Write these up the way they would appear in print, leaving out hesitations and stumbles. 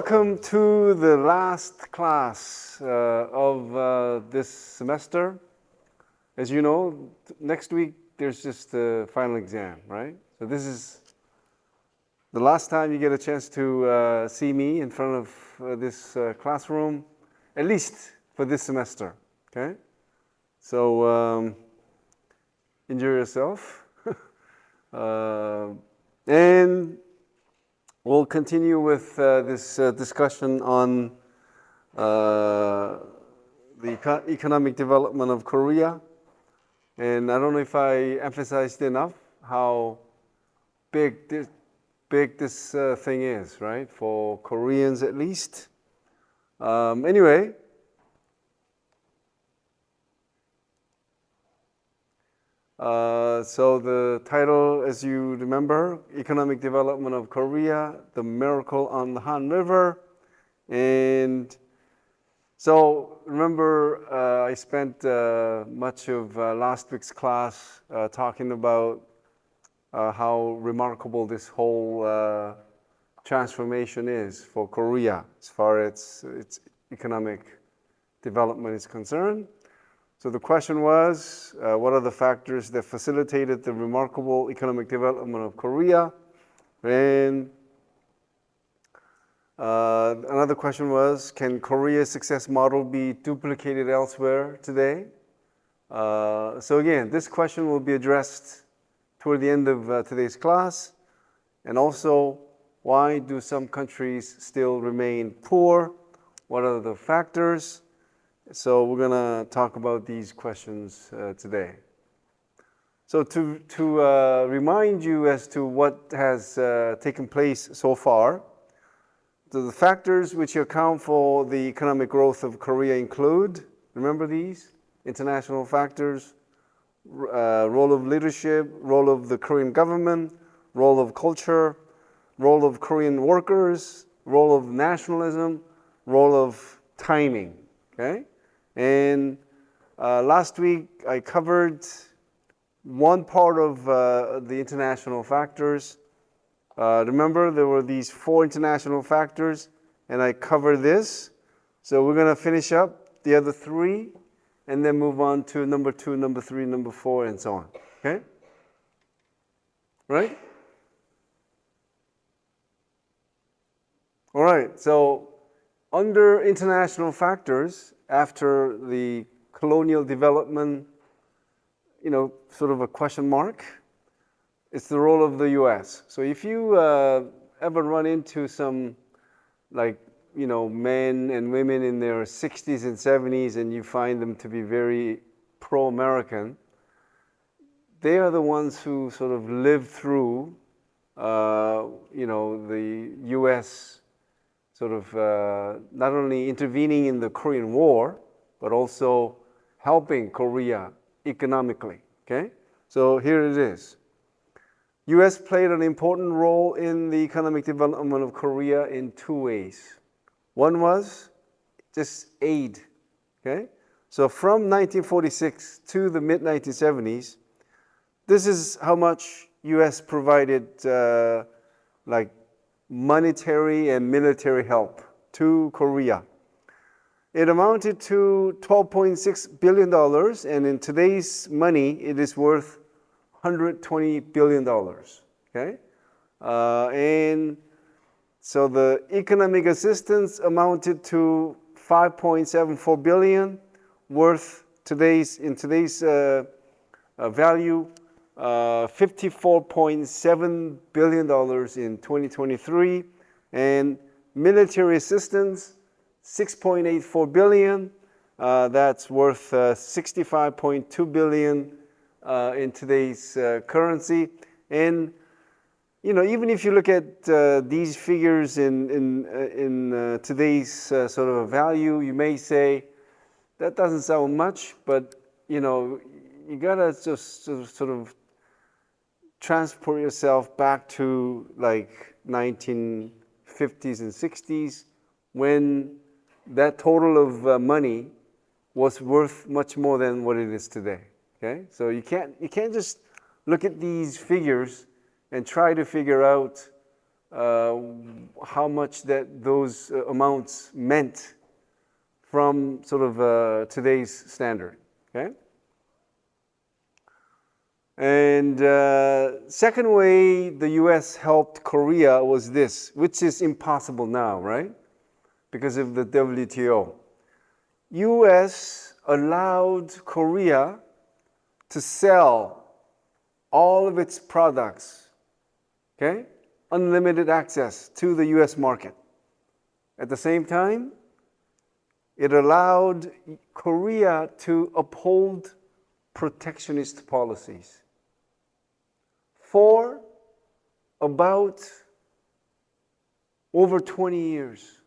Welcome to the last class of this semester. As you know, next week there's just the final exam, right? So this is the last time you get a chance to see me in front of this classroom, at least for this semester, okay? So enjoy yourself. And we'll continue with this discussion on the economic development of Korea. And I don't know if I emphasized enough how big this thing is, right? For Koreans at least. Anyway, so the title, as you remember, Economic Development of Korea, the Miracle on the Han River. And so remember, I spent much of last week's class talking about how remarkable this whole transformation is for Korea as far as its economic development is concerned. So the question was, what are the factors that facilitated the remarkable economic development of Korea? And another question was, can Korea's success model be duplicated elsewhere today? So again, this question will be addressed toward the end of today's class. And also, why do some countries still remain poor? What are the factors? So we're going to talk about these questions today. So to remind you as to what has taken place so far, the factors which account for the economic growth of Korea include, remember these? International factors, role of leadership, role of the Korean government, role of culture, role of Korean workers, role of nationalism, role of timing, okay? And last week I covered one part of the international factors. Remember, there were these 4 international factors, and I covered this. So we're going to finish up the other 3, and then move on to number 2, number 3, number 4, and so on. Okay? Right? All right. So under international factors, after the colonial development, sort of a question mark, it's the role of the U.S. So if you ever run into some, men and women in their 60s and 70s, and you find them to be very pro-American, they are the ones who sort of lived through, the U.S. sort of not only intervening in the Korean War, but also helping Korea economically, okay? So here it is. U.S. played an important role in the economic development of Korea in 2 ways. One was just aid, okay? So from 1946 to the mid-1970s, this is how much U.S. provided monetary and military help to Korea. It amounted to $12.6 billion, and in today's money, it is worth $120 billion, okay? And so the economic assistance amounted to $5.74 billion, worth in today's value, $54.7 billion in 2023, and military assistance, $6.84 billion. That's worth $65.2 billion in today's currency. And even if you look at these figures in today's sort of value, you may say that doesn't sound much, but you gotta just sort of transport yourself back to 1950s and 60s, when that total of money was worth much more than what it is today. Okay, so you can't just look at these figures and try to figure out how much those amounts meant from sort of today's standard. Okay? And second way the US helped Korea was this, which is impossible now, right? Because of the WTO. US allowed Korea to sell all of its products, okay? Unlimited access to the US market. At the same time, it allowed Korea to uphold protectionist policies for about over 20 years.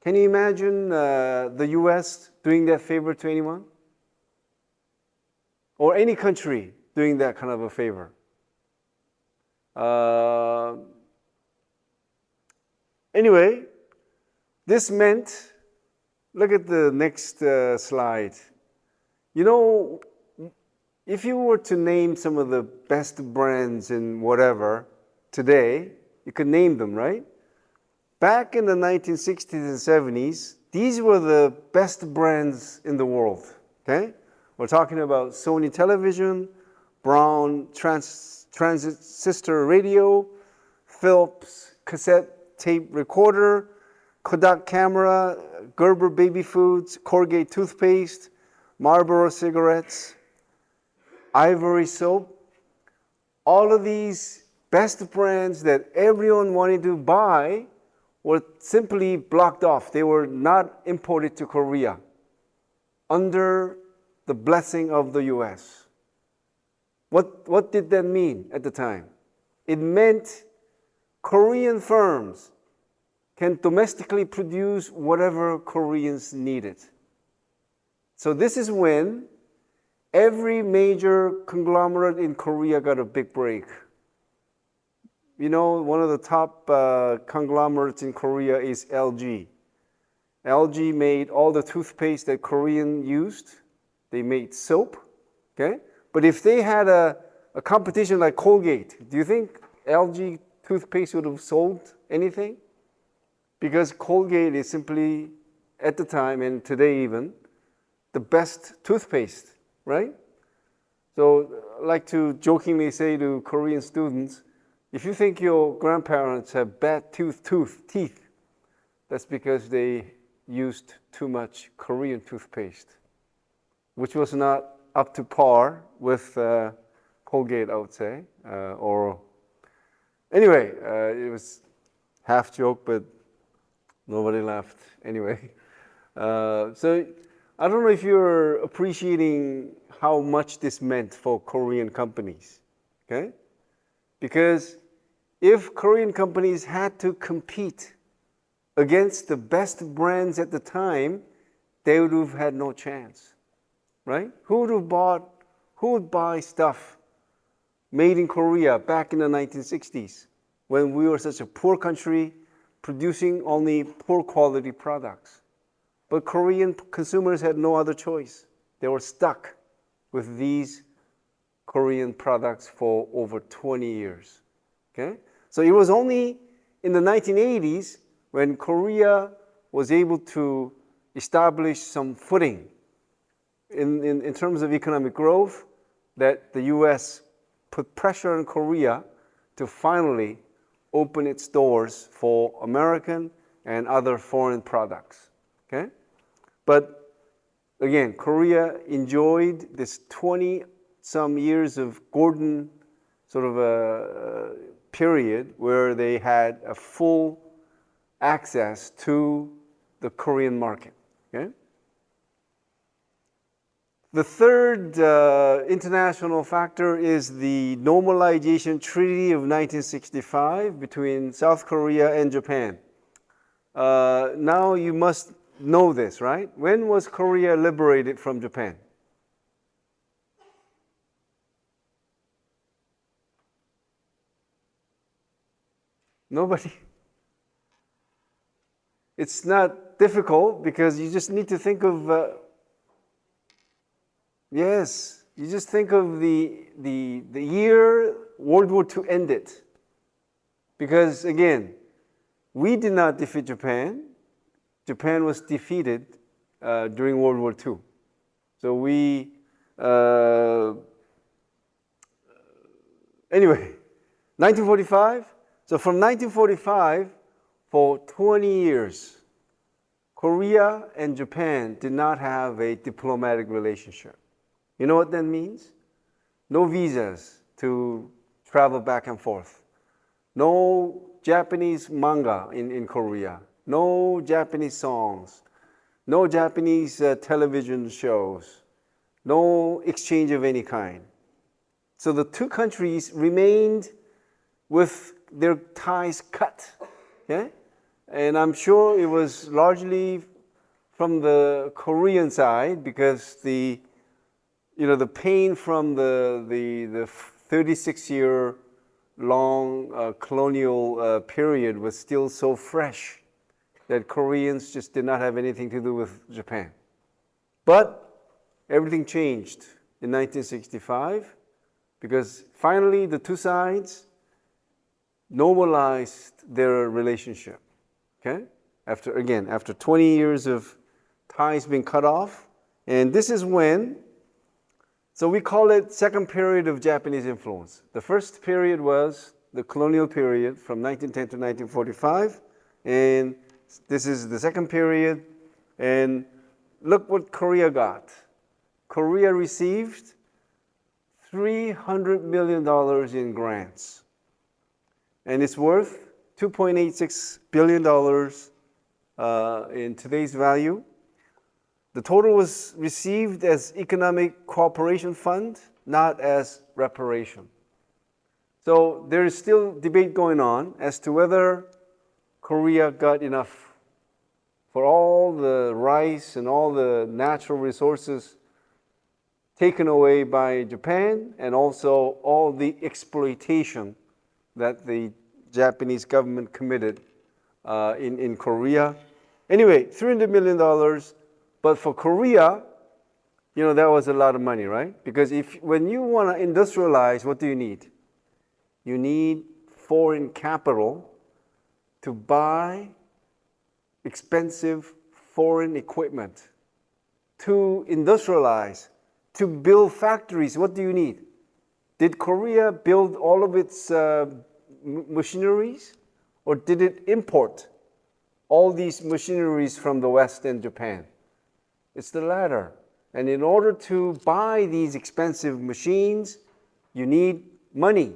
Can you imagine the US doing that favor to anyone? Or any country doing that kind of a favor? Anyway, this meant, look at the next slide. You know, if you were to name some of the best brands in whatever today, you could name them, right? Back in the 1960s and 70s, these were the best brands in the world, okay? We're talking about Sony television, Brown transistor radio, Philips cassette tape recorder, Kodak camera, Gerber baby foods, Colgate toothpaste, Marlboro cigarettes, Ivory soap. All of these best brands that everyone wanted to buy were simply blocked off. They were not imported to Korea under the blessing of the US. What did that mean at the time? It meant Korean firms can domestically produce whatever Koreans needed. So this is when every major conglomerate in Korea got a big break. You know, one of the top conglomerates in Korea is LG. LG made all the toothpaste that Korean used. They made soap, okay? But if they had a competition like Colgate, do you think LG toothpaste would have sold anything? Because Colgate is simply, at the time and today even, the best toothpaste, right? So I like to jokingly say to Korean students, if you think your grandparents have bad teeth, that's because they used too much Korean toothpaste, which was not up to par with Colgate, I would say. Anyway, it was half joke, but nobody laughed anyway. So I don't know if you're appreciating how much this meant for Korean companies, okay? Because if Korean companies had to compete against the best brands at the time, they would have had no chance, right? Who would buy stuff made in Korea back in the 1960s when we were such a poor country producing only poor quality products? But Korean consumers had no other choice. They were stuck with these Korean products for over 20 years. Okay? So it was only in the 1980s when Korea was able to establish some footing in terms of economic growth that the US put pressure on Korea to finally open its doors for American and other foreign products. Okay? But again, Korea enjoyed this 20-some years of golden sort of a period where they had a full access to the Korean market. Okay? The third international factor is the Normalization Treaty of 1965 between South Korea and Japan. Now you must know this, right? When was Korea liberated from Japan? Nobody? It's not difficult because you just need to think of, yes, you just think of the year World War II ended. Because again, we did not defeat Japan. Japan was defeated during World War II. So anyway, 1945. So from 1945, for 20 years, Korea and Japan did not have a diplomatic relationship. You know what that means? No visas to travel back and forth. No Japanese manga in Korea. No Japanese songs. No Japanese television shows. No exchange of any kind. So the two countries remained with their ties cut. Okay? And I'm sure it was largely from the Korean side because the pain from the 36-year long colonial period was still so fresh that Koreans just did not have anything to do with Japan. But everything changed in 1965 because finally the two sides normalized their relationship. Okay? After 20 years of ties being cut off, and this is when, so we call it second period of Japanese influence. The first period was the colonial period from 1910 to 1945, and this is the second period, and look what Korea got. Korea received $300 million in grants, and it's worth $2.86 billion in today's value. The total was received as economic cooperation fund, not as reparation. So there is still debate going on as to whether Korea got enough for all the rice and all the natural resources taken away by Japan and also all the exploitation that the Japanese government committed in Korea. Anyway, $300 million, but for Korea, that was a lot of money, right? Because when you want to industrialize, what do you need? You need foreign capital to buy expensive foreign equipment. To industrialize, to build factories, what do you need? Did Korea build all of its machineries, or did it import all these machineries from the West and Japan? It's the latter. And in order to buy these expensive machines, you need money.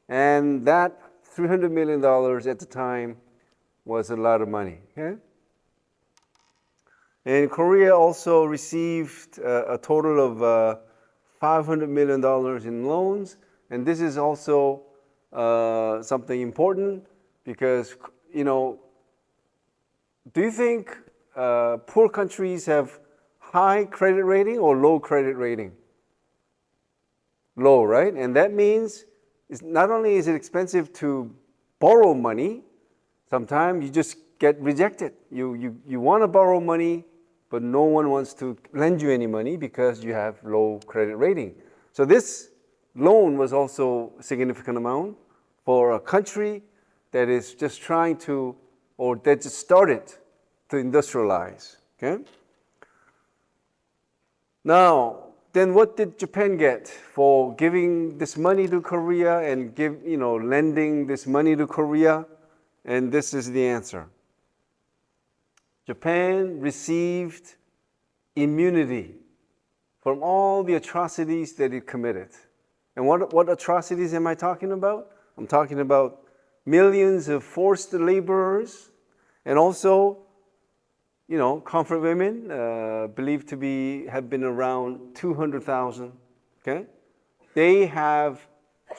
And that $300 million at the time was a lot of money. Okay? And Korea also received a total of $500 million in loans. And this is also something important because, do you think poor countries have high credit rating or low credit rating? Low, right? And that means not only is it expensive to borrow money, sometimes you just get rejected. You want to borrow money, but no one wants to lend you any money because you have low credit rating. So this loan was also a significant amount for a country that is just trying to, or that just started to industrialize. Okay? Now, then what did Japan get for giving this money to Korea and lending this money to Korea? And this is the answer. Japan received immunity from all the atrocities that it committed. And what atrocities am I talking about? I'm talking about millions of forced laborers and also, comfort women, believed to have been around 200,000. Okay? They have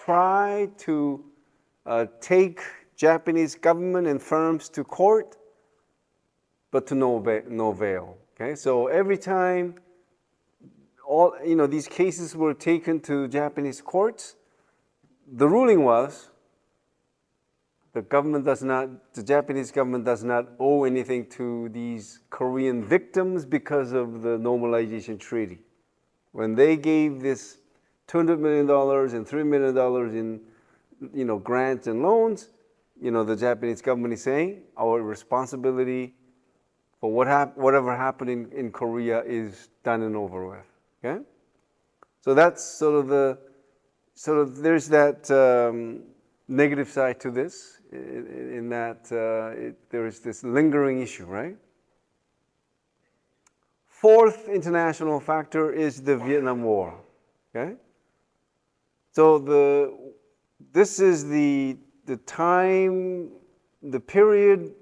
tried to take Japanese government and firms to court, but to no avail. Okay? So every time these cases were taken to Japanese courts, the ruling was the Japanese government does not owe anything to these Korean victims because of the normalization treaty. When they gave this $200 million and $3 million in grants and loans, the Japanese government is saying our responsibility for whatever happened in Korea is done and over with. Okay, so that's sort of there's that negative side to this, in that there is this lingering issue, right? Fourth international factor is the Vietnam War. Okay, so this is the time, the period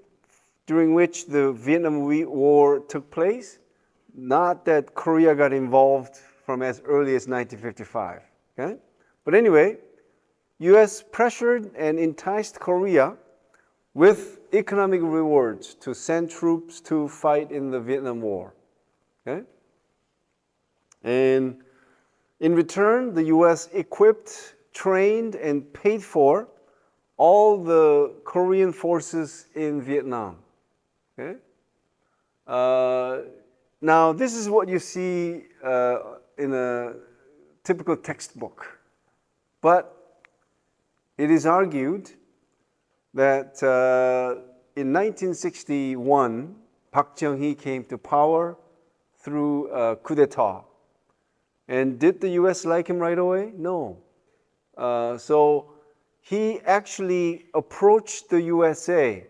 during which the Vietnam War took place. Not that Korea got involved from as early as 1955. Okay, but anyway, U.S. pressured and enticed Korea with economic rewards to send troops to fight in the Vietnam War. Okay? And in return, the U.S. equipped, trained, and paid for all the Korean forces in Vietnam. Okay? Now, this is what you see in a typical textbook. But it is argued that in 1961, Park Chung-hee came to power through a coup d'etat. And did the U.S. like him right away? No. So he actually approached the USA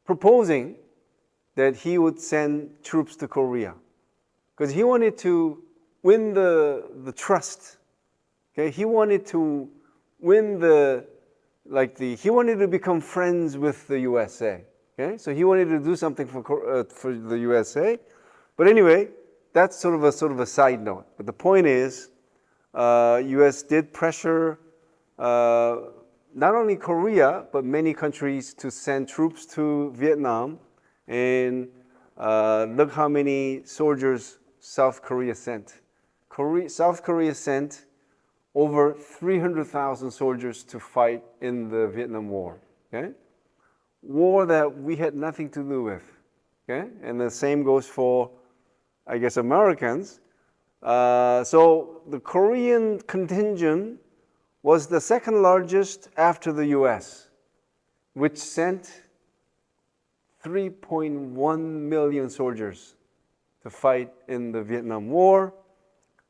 proposing that he would send troops to Korea, because he wanted to win the trust. Okay, he wanted to win he wanted to become friends with the USA. Okay, so he wanted to do something for the USA. But anyway, that's sort of a side note. But the point is, U.S. did pressure not only Korea but many countries to send troops to Vietnam, and look how many soldiers South Korea sent. South Korea sent over 300,000 soldiers to fight in the Vietnam War. Okay, war that we had nothing to do with. Okay, and the same goes for, I guess, Americans. So the Korean contingent was the second largest after the U.S., which sent 3.1 million soldiers to fight in the Vietnam War.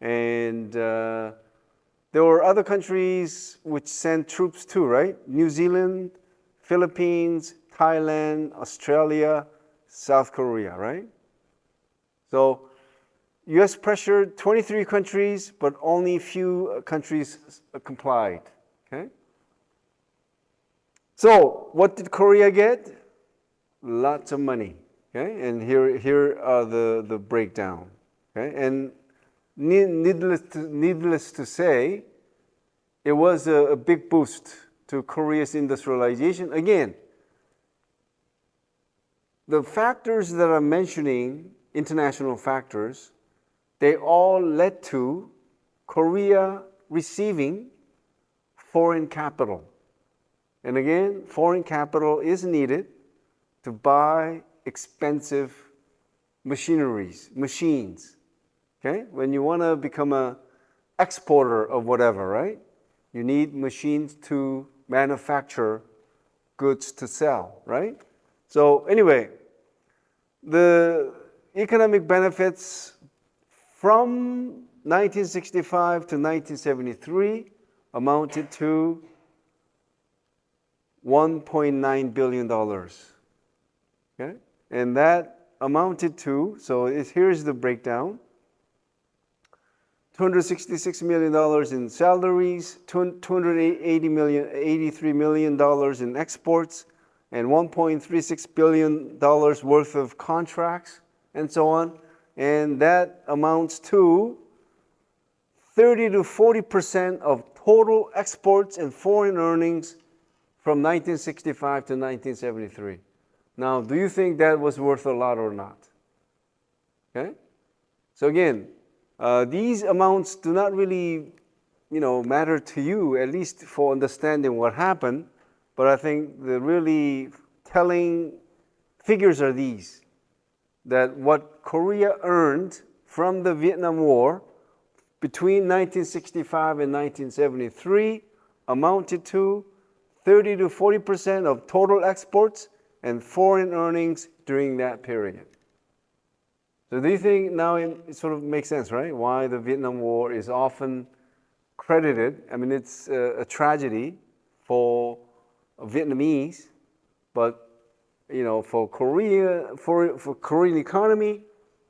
And there were other countries which sent troops too, right? New Zealand, Philippines, Thailand, Australia, South Korea, right? So U.S. pressured 23 countries, but only few countries complied. Okay. So what did Korea get? Lots of money. Okay, and here are the breakdown. Okay, and needless to say, it was a big boost to Korea's industrialization. Again, the factors that I'm mentioning, international factors, they all led to Korea receiving foreign capital. And again, foreign capital is needed to buy expensive machines. Okay? When you want to become an exporter of whatever, right? You need machines to manufacture goods to sell, right? So anyway, the economic benefits from 1965 to 1973 amounted to $1.9 billion. Okay? And that amounted to, so here's the breakdown. $266 million in salaries, $83 million in exports, and $1.36 billion worth of contracts, and so on. And that amounts to 30 to 40% of total exports and foreign earnings from 1965 to 1973. Now, do you think that was worth a lot or not? Okay? So again, these amounts do not really, matter to you, at least for understanding what happened. But I think the really telling figures are these, that what Korea earned from the Vietnam War between 1965 and 1973 amounted to 30 to 40% of total exports and foreign earnings during that period. So do you think now it sort of makes sense, right? Why the Vietnam War is often credited. I mean, it's a tragedy for Vietnamese, but for Korea, for Korean economy,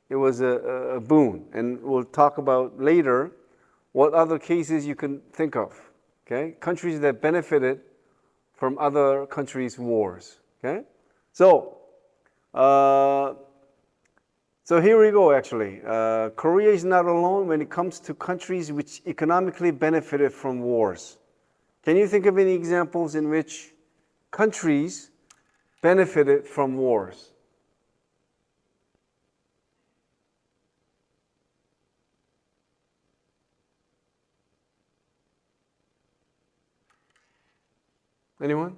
it was a boon. And we'll talk about later what other cases you can think of. Okay, countries that benefited from other countries' wars. Okay, so here we go. Actually, Korea is not alone when it comes to countries which economically benefited from wars. Can you think of any examples in which countries benefited from wars? Anyone?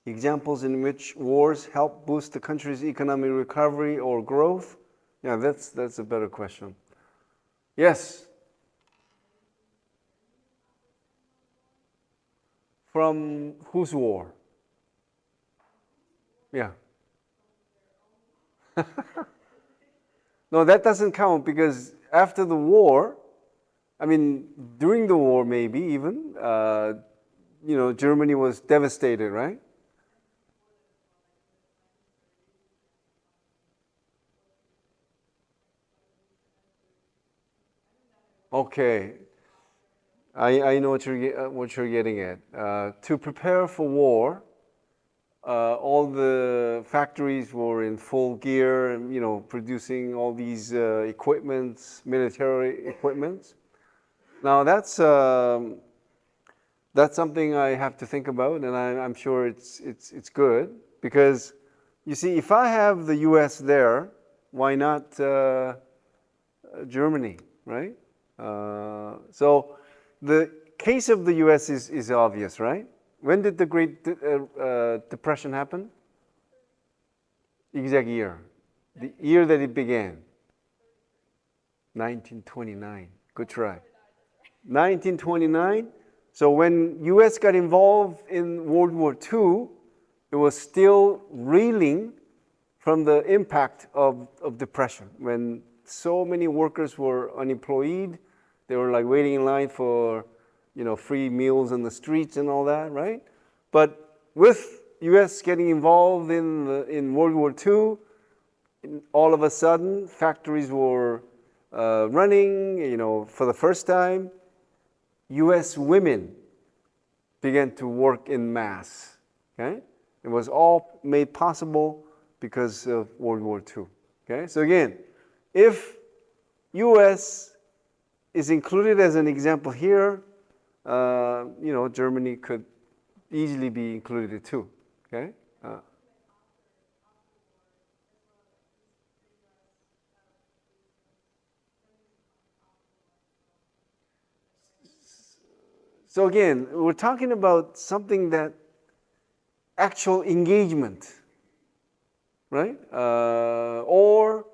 Examples in which wars help boost the country's economic recovery or growth? Yeah, that's a better question. Yes. From whose war? Yeah. No, that doesn't count because after the war, I mean, during the war maybe even, Germany was devastated, right? Okay, I know what you're getting at. To prepare for war, all the factories were in full gear, and producing all these equipments, military equipments. Now that's something I have to think about, and I'm sure it's good because you see, if I have the U.S. there, why not Germany, right? So the case of the U.S. is obvious, right? When did the Great Depression happen? Exact year. The year that it began. 1929. Good try. 1929. So when U.S. got involved in World War II, it was still reeling from the impact of depression. When so many workers were unemployed, they were like waiting in line for free meals in the streets and all that, right? But with U.S. getting involved in World War II, all of a sudden factories were running. For the first time, U.S. women began to work in mass. Okay, it was all made possible because of World War II. Okay, so again, if U.S. is included as an example here, Germany could easily be included too. Okay. So again, we're talking about something that actual engagement, right? Or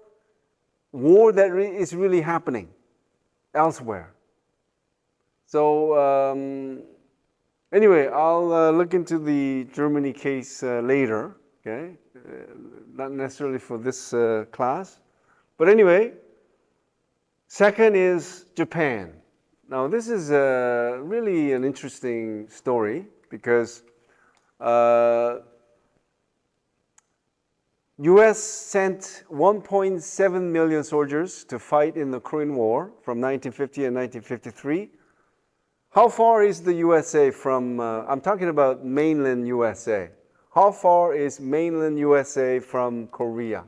war that is really happening elsewhere. So anyway, I'll look into the Germany case later, okay? Not necessarily for this class. But anyway, second is Japan. Now this is really an interesting story because U.S. sent 1.7 million soldiers to fight in the Korean War from 1950 and 1953. How far is the USA from, I'm talking about mainland USA. How far is mainland USA from Korea?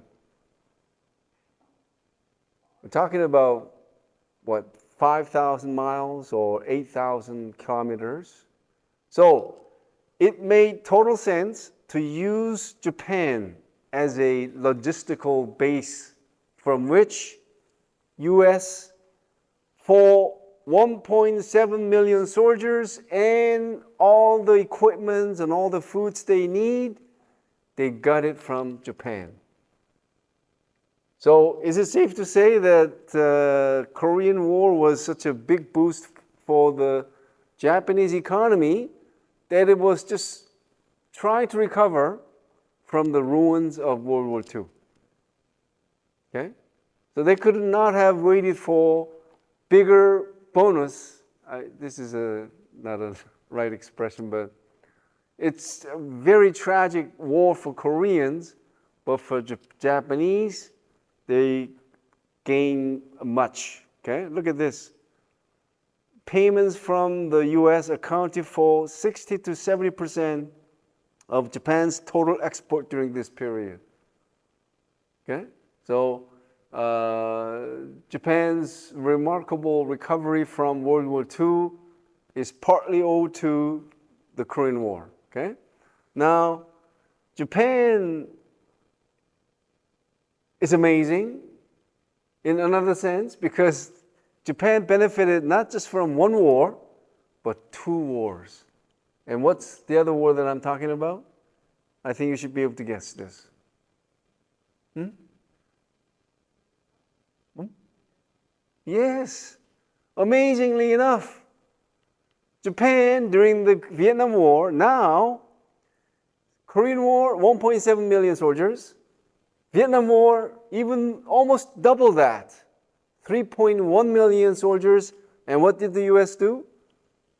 We're talking about, what, 5,000 miles or 8,000 kilometers? So it made total sense to use Japan as a logistical base from which U.S. for 1.7 million soldiers and all the equipment and all the foods they need, they got it from Japan. So is it safe to say that Korean War was such a big boost for the Japanese economy that it was just trying to recover from the ruins of World War II? Okay? So they could not have waited for bigger bonus. This is not a right expression, but it's a very tragic war for Koreans, but for Japanese, they gain much. Okay, look at this. Payments from the U.S. accounted for 60 to 70% of Japan's total export during this period. Okay, so Japan's remarkable recovery from World War II is partly owed to the Korean War. Okay, now Japan is amazing in another sense because Japan benefited not just from one war, but two wars. And what's the other war that I'm talking about? I think you should be able to guess this. Yes, amazingly enough, Japan during the Vietnam War, now Korean War, 1.7 million soldiers. Vietnam War, even almost double that, 3.1 million soldiers. And what did the US do?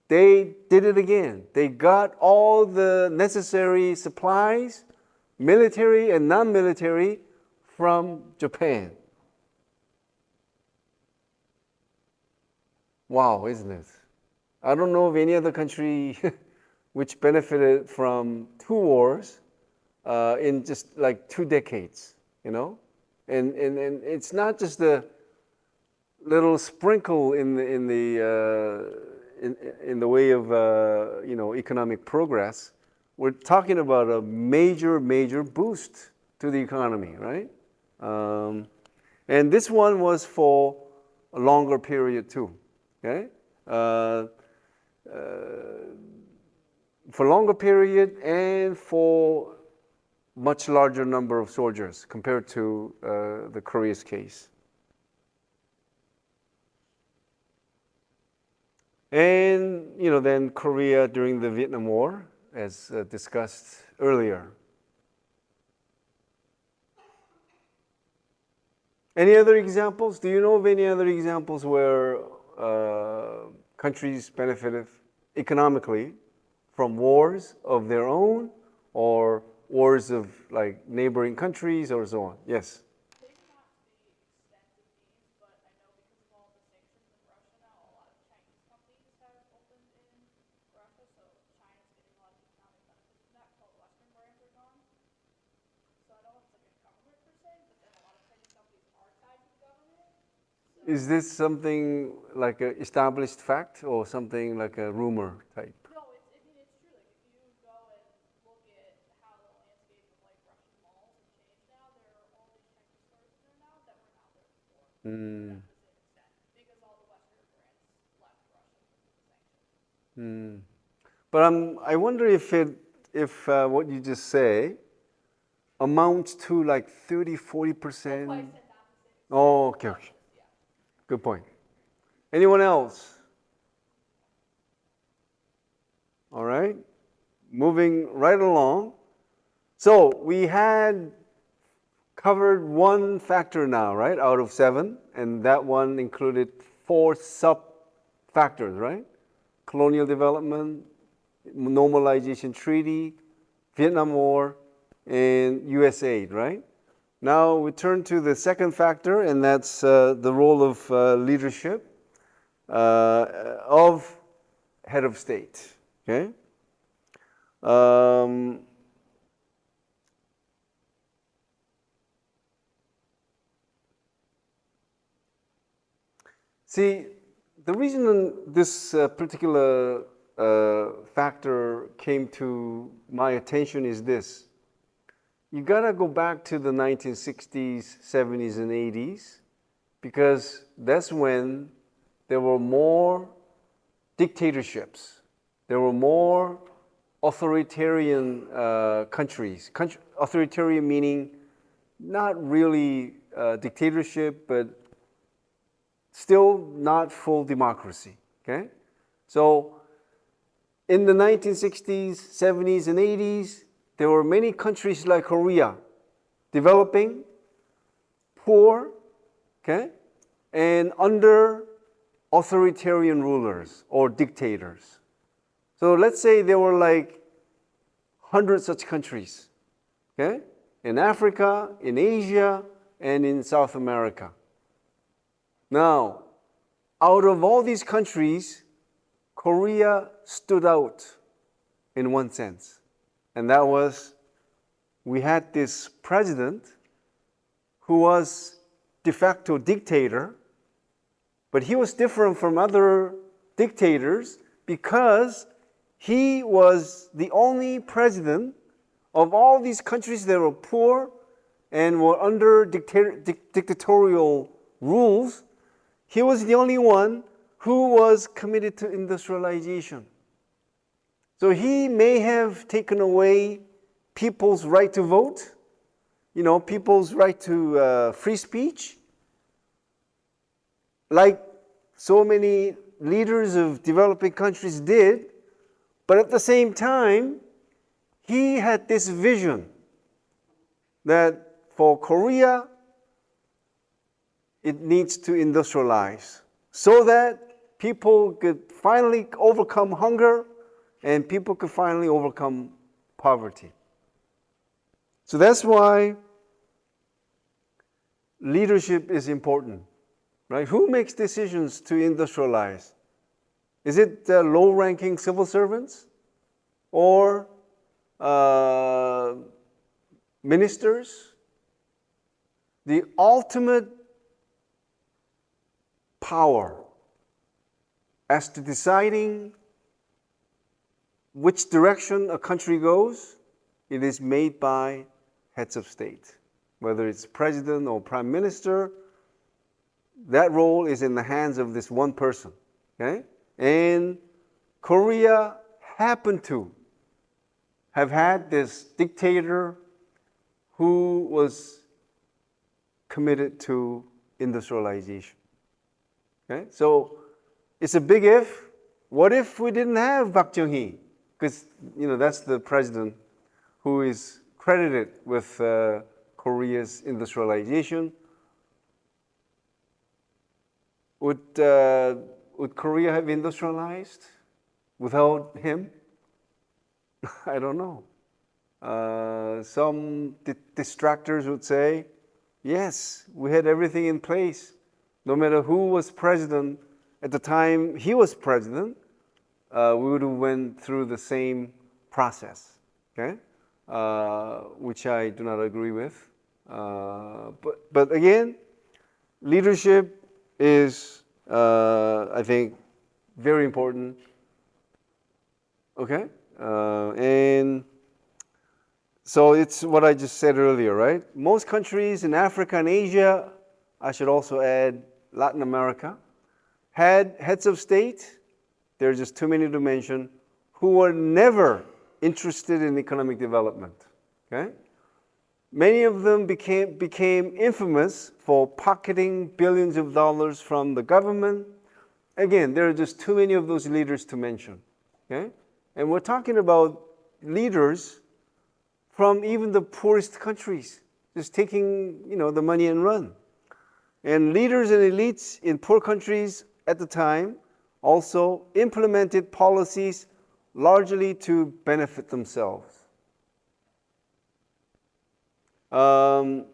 They did it again. They got all the necessary supplies, military and non-military, from Japan. Wow, isn't it? I don't know of any other country which benefited from two wars in just like 2 decades, you know? And it's not just a little sprinkle in the way of economic progress. We're talking about a major boost to the economy, right? And this one was for a longer period too. Okay, for longer period and for much larger number of soldiers compared to the Korea's case. And then Korea during the Vietnam War, as discussed earlier. Any other examples? Do you know of any other examples where countries benefited economically from wars of their own or wars of like neighboring countries or so on? Yes? Maybe not to the extent of these, but I know because of all the sanctions in Russia now, a lot of Chinese companies have opened in Russia, so China's getting a lot of economic benefits from that because all the Western brands are gone. So I don't know if it's like a government per se, but then a lot of Chinese companies are tied to the government. Is this something like an established fact or something like a rumor type? No, it's true. Like if you go and look at how the landscape of like Russian malls have changed now, there are all these Chinese stores in there now that were not there before. To that to the same extent, because all the Western brands left Russia because of the sanctions. But I wonder if what you just say amounts to like 30, 40%. That's why I said not to the same extent. Oh, okay. Yeah. Good point. Anyone else? All right. Moving right along. So we had covered one factor now, right, out of 7, and that one included 4 sub-factors, right? Colonial development, normalization treaty, Vietnam War, and US aid, right? Now we turn to the second factor, and that's the role of leadership of head of state. Okay. See, the reason this particular factor came to my attention is this. You gotta go back to the 1960s, 70s, and 80s because that's when there were more dictatorships. There were more authoritarian countries. Authoritarian meaning not really dictatorship, but still not full democracy. Okay? So in the 1960s, 70s, and 80s, there were many countries like Korea developing, poor, okay, and under authoritarian rulers or dictators. So let's say there were like 100 such countries, okay, in Africa, in Asia, and in South America. Now, out of all these countries, Korea stood out in one sense, and that was we had this president who was de facto dictator, but he was different from other dictators because he was the only president of all these countries that were poor and were under dictatorial rules. He was the only one who was committed to industrialization. So he may have taken away people's right to vote, people's right to free speech, like so many leaders of developing countries did, but at the same time, he had this vision that for Korea, it needs to industrialize so that people could finally overcome hunger and people could finally overcome poverty. So that's why leadership is important, right? Who makes decisions to industrialize? Is it low-ranking civil servants or ministers? The ultimate power as to deciding which direction a country goes, it is made by heads of state. Whether it's president or prime minister, that role is in the hands of this one person. Okay? And Korea happened to have had this dictator who was committed to industrialization. Okay? So it's a big if. What if we didn't have Park Chung-hee? Because that's the president who is credited with Korea's industrialization. Would Korea have industrialized without him? I don't know. Some distractors would say, yes, we had everything in place. No matter who was president at the time he was president, we would have went through the same process, okay? Which I do not agree with. But again, leadership is, I think, very important. Okay? And so it's what I just said earlier, right? Most countries in Africa and Asia, I should also add Latin America, had heads of state, there are just too many to mention, who were never interested in economic development. Okay? Many of them became infamous for pocketing billions of dollars from the government. Again, there are just too many of those leaders to mention. Okay? And we're talking about leaders from even the poorest countries, just taking the money and run. And leaders and elites in poor countries at the time also implemented policies largely to benefit themselves. And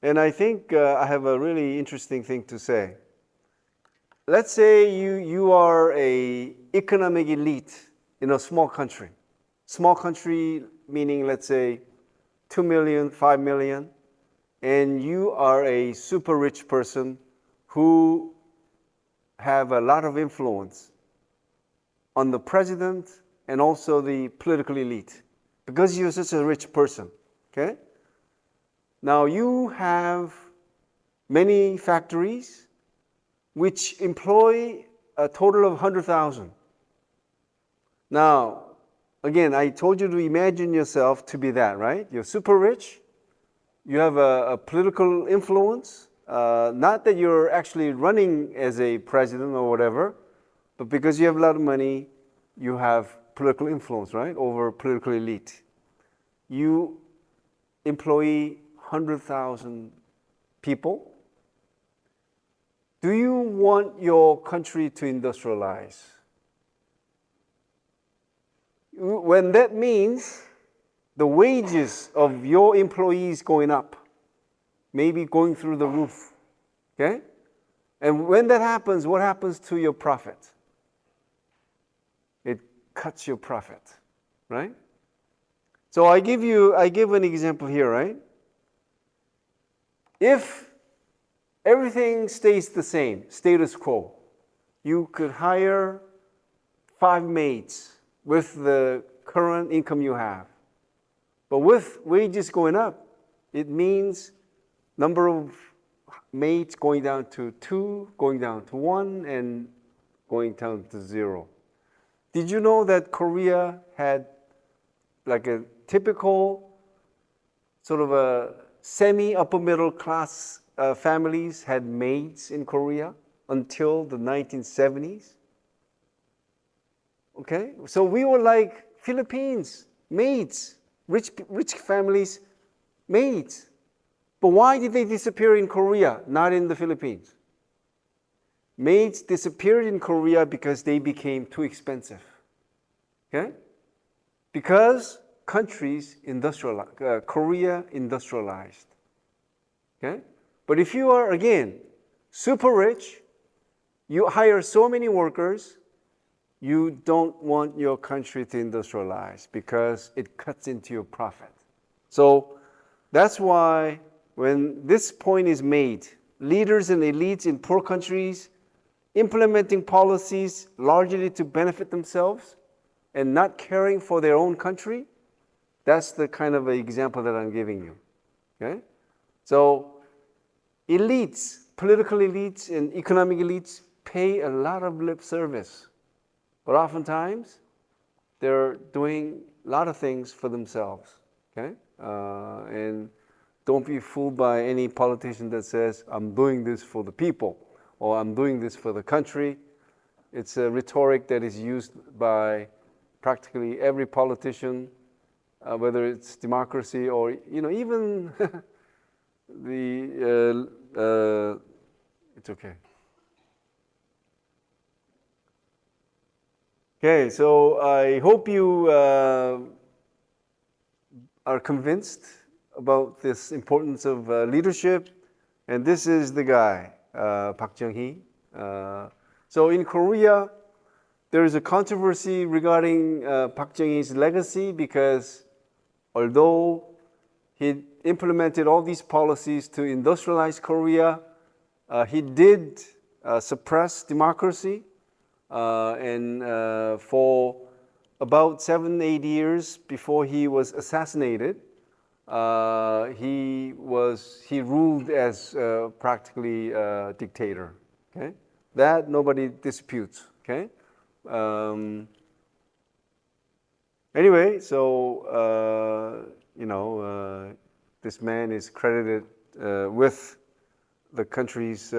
I think I have a really interesting thing to say. Let's say you are an economic elite in a small country. Small country meaning, let's say, 2 million, 5 million, and you are a super rich person who have a lot of influence on the president and also the political elite because you're such a rich person. Okay? Now you have many factories which employ a total of 100,000. Now, again, I told you to imagine yourself to be that, right? You're super rich you have a political influence. Not that you're actually running as a president or whatever, but because you have a lot of money, you have political influence, right, over political elite. You employ 100,000 people. Do you want your country to industrialize? When that means the wages of your employees going up, maybe going through the roof, okay? And when that happens, what happens to your profit? It cuts your profit, right? So I give an example here, right? If everything stays the same, status quo, you could hire 5 maids with the current income you have. But with wages going up, it means number of maids going down to 2, going down to 1, and going down to 0. Did you know that Korea had like a typical sort of a semi-upper middle class families had maids in Korea until the 1970s? Okay, so we were like Philippines, maids, rich families, maids. But why did they disappear in Korea, not in the Philippines? Maids disappeared in Korea because they became too expensive. Okay? Because countries industrialized, Korea industrialized. Okay? But if you are, again, super rich, you hire so many workers, you don't want your country to industrialize because it cuts into your profit. So that's why when this point is made, leaders and elites in poor countries implementing policies largely to benefit themselves and not caring for their own country, that's the kind of example that I'm giving you. Okay? So elites, political elites and economic elites pay a lot of lip service. But oftentimes, they're doing a lot of things for themselves. Okay? And don't be fooled by any politician that says, I'm doing this for the people, or I'm doing this for the country. It's a rhetoric that is used by practically every politician, whether it's democracy or, even it's okay. Okay, so I hope you are convinced about this importance of leadership. And this is the guy, Park Chung-hee. So in Korea, there is a controversy regarding Park Chung-hee's legacy because although he implemented all these policies to industrialize Korea, he did suppress democracy. And for about 7-8 years before he was assassinated, he ruled as practically a dictator. Okay, that nobody disputes. Okay. Anyway, so this man is credited with the country's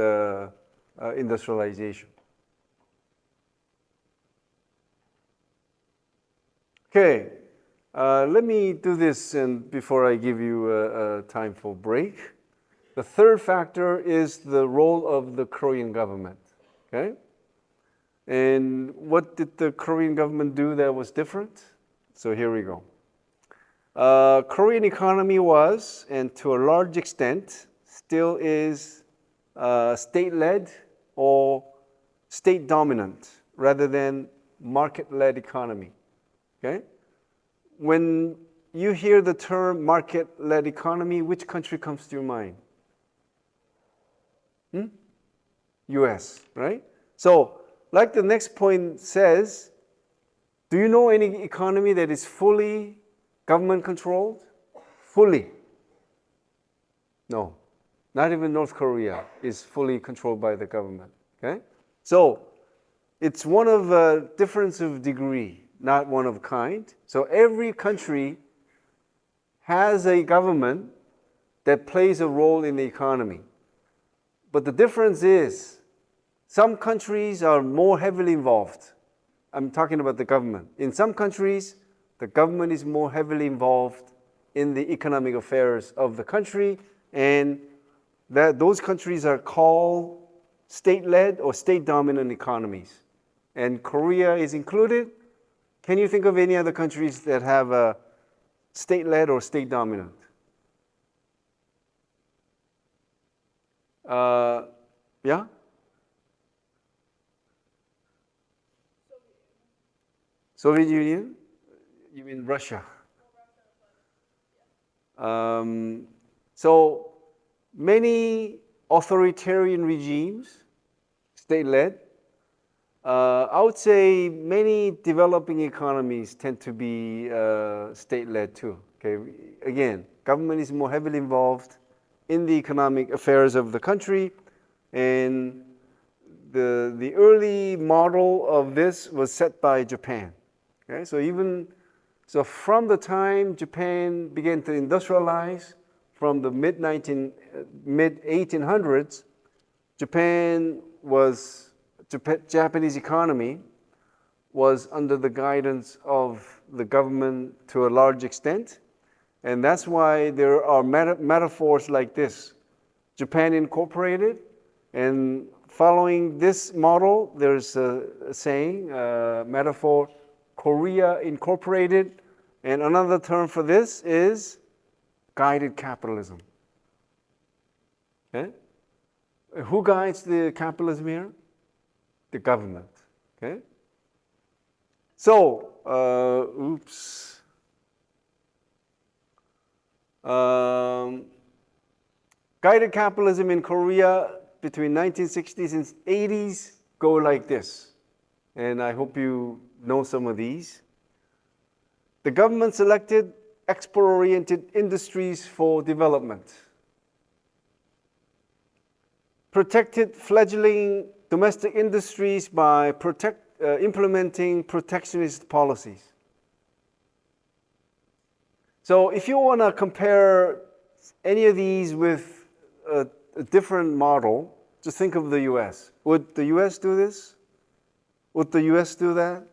industrialization. Okay, let me do this and before I give you a time for break. The third factor is the role of the Korean government. Okay, and what did the Korean government do that was different? So here we go. Korean economy was, and to a large extent, still is state-led or state-dominant rather than market-led economy. Okay? When you hear the term market-led economy, which country comes to your mind? US, right? So, like the next point says, do you know any economy that is fully government controlled? Fully. No. Not even North Korea is fully controlled by the government. Okay? So, it's one of a difference of degree, not one of kind. So every country has a government that plays a role in the economy. But the difference is some countries are more heavily involved. I'm talking about the government. In some countries, the government is more heavily involved in the economic affairs of the country, and those countries are called state-led or state-dominant economies. And Korea is included. Can you think of any other countries that have a state-led or state-dominant? Yeah? Soviet Union? You mean Russia? So many authoritarian regimes, state-led. I would say many developing economies tend to be state-led too. Okay, again, government is more heavily involved in the economic affairs of the country, and the early model of this was set by Japan. Okay, so from the time Japan began to industrialize, from the mid 1800s, Japanese economy was under the guidance of the government to a large extent. And that's why there are metaphors like this. Japan Incorporated, and following this model, there's a saying, metaphor, Korea Incorporated, and another term for this is guided capitalism. Okay? Who guides the capitalism here? The government. Okay? So, guided capitalism in Korea between 1960s and 80s go like this. And I hope you know some of these. The government selected export-oriented industries for development. Protected fledgling domestic industries by implementing protectionist policies. So if you want to compare any of these with a different model, just think of the US. Would the US do this? Would the US do that?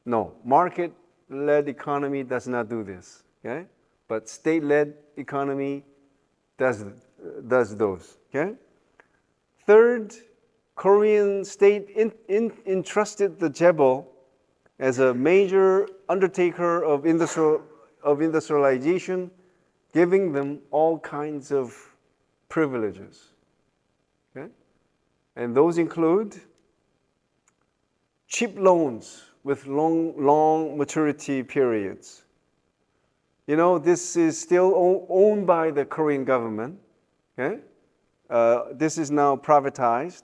No. Market-led economy does not do this. Okay? But state-led economy does those. Okay? Third, Korean state entrusted the chaebol as a major undertaker of industrialization, giving them all kinds of privileges. Okay? And those include cheap loans with long maturity periods. You know, this is still owned by the Korean government. Okay? This is now privatized.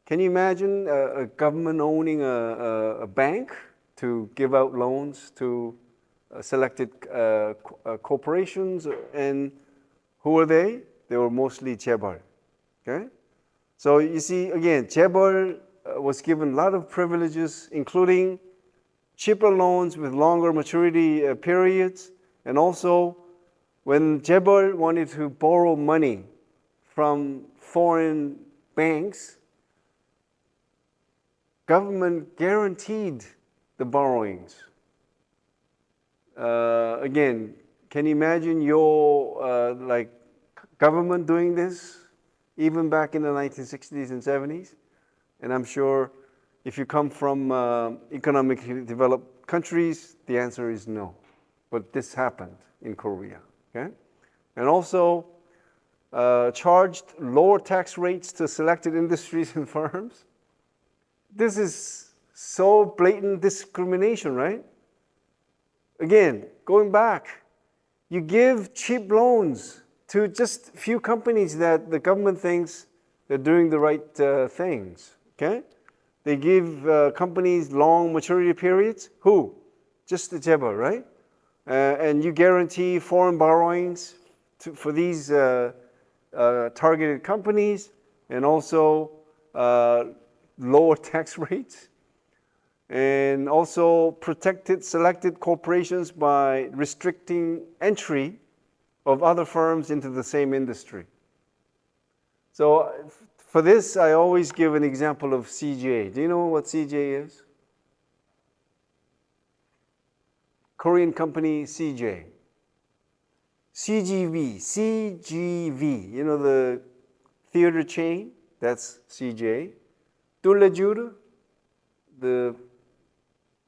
Can you imagine a government owning a bank to give out loans to selected corporations? And who were they? They were mostly chaebol. Okay? So you see, again, chaebol was given a lot of privileges, including cheaper loans with longer maturity periods. And also, when chaebol wanted to borrow money from foreign banks, government guaranteed the borrowings. Again, can you imagine your government doing this even back in the 1960s and 70s? And I'm sure if you come from economically developed countries, the answer is no. But this happened in Korea. Okay? And also charged lower tax rates to selected industries and firms. This is so blatant discrimination, right? Again, going back, you give cheap loans to just few companies that the government thinks they're doing the right things. Okay? They give companies long maturity periods. Who? Just the chaebol, right? And you guarantee foreign borrowings for these targeted companies, and also lower tax rates, and also protected selected corporations by restricting entry of other firms into the same industry. So for this, I always give an example of CJ. Do you know what CJ is? Korean company CJ. CGV, you know the theater chain? That's CJ. Turlejur, the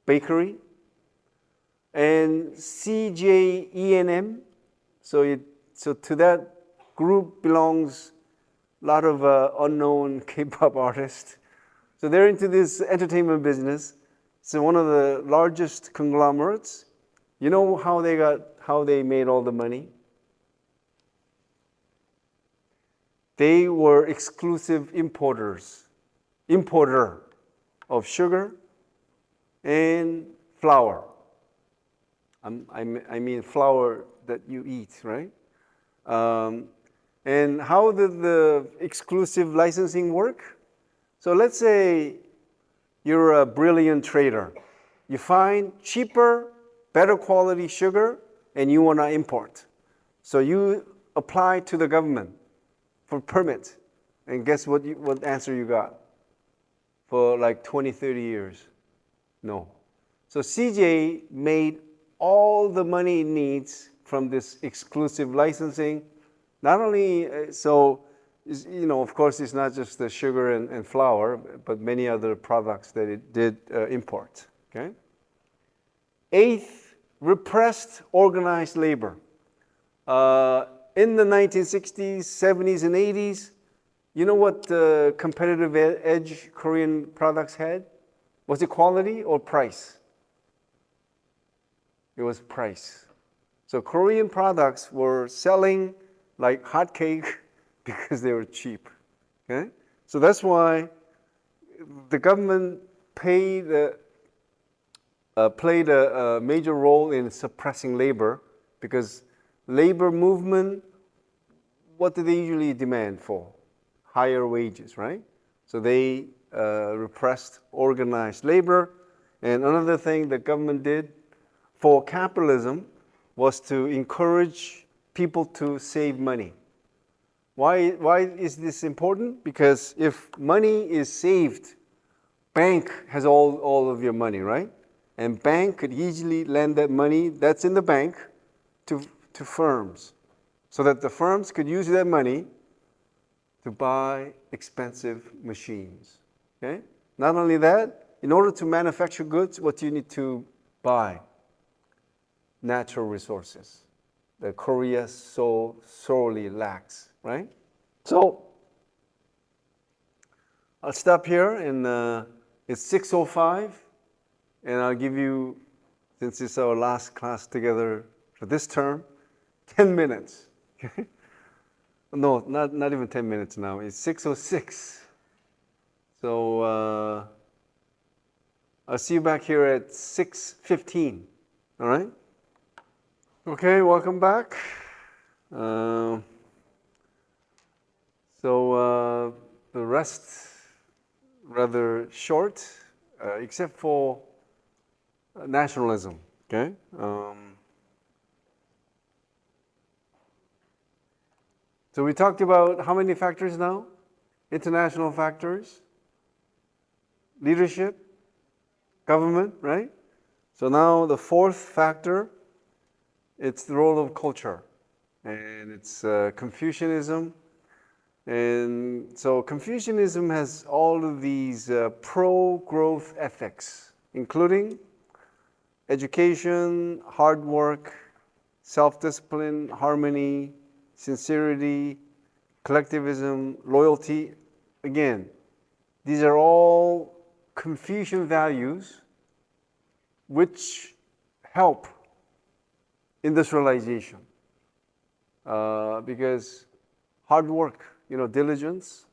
bakery. And CJENM, so to that group belongs a lot of unknown K-pop artists. So they're into this entertainment business. It's one of the largest conglomerates. You know how they made all the money? They were exclusive importer of sugar and flour. I mean flour that you eat, right? And how did the exclusive licensing work? So let's say you're a brilliant trader. You find cheaper, better quality sugar, and you want to import. So you apply to the government for permit. And guess what answer you got? For like 20, 30 years. No. So CJ made all the money it needs from this exclusive licensing. Not only, of course, it's not just the sugar and flour, but many other products that it did import. Okay. Eighth, repressed organized labor. In the 1960s, 70s, and 80s, you know what competitive edge Korean products had? Was it quality or price? It was price. So Korean products were selling like hotcake because they were cheap. Okay? So that's why the government played a major role in suppressing labor, because labor movement, what do they usually demand for? Higher wages, right? So they repressed organized labor. And another thing the government did for capitalism was to encourage people to save money. Why is this important? Because if money is saved, bank has all of your money, right? And bank could easily lend that money that's in the bank to firms, so that the firms could use that money to buy expensive machines. Okay? Not only that, in order to manufacture goods, what do you need to buy? Natural resources that Korea so sorely lacks, right? So I'll stop here, and it's 6:05, and I'll give you, since it's our last class together for this term, 10 minutes. No, not even 10 minutes now. It's 6:06. So I'll see you back here at 6:15. All right? Okay, welcome back. So the rest rather short, except for nationalism. Okay. So we talked about how many factors now? International factors, leadership, government, right? So now the fourth factor, it's the role of culture, and it's Confucianism. And so Confucianism has all of these pro-growth ethics, including education, hard work, self-discipline, harmony, sincerity, collectivism, loyalty. Again, these are all Confucian values which help industrialization, because hard work, diligence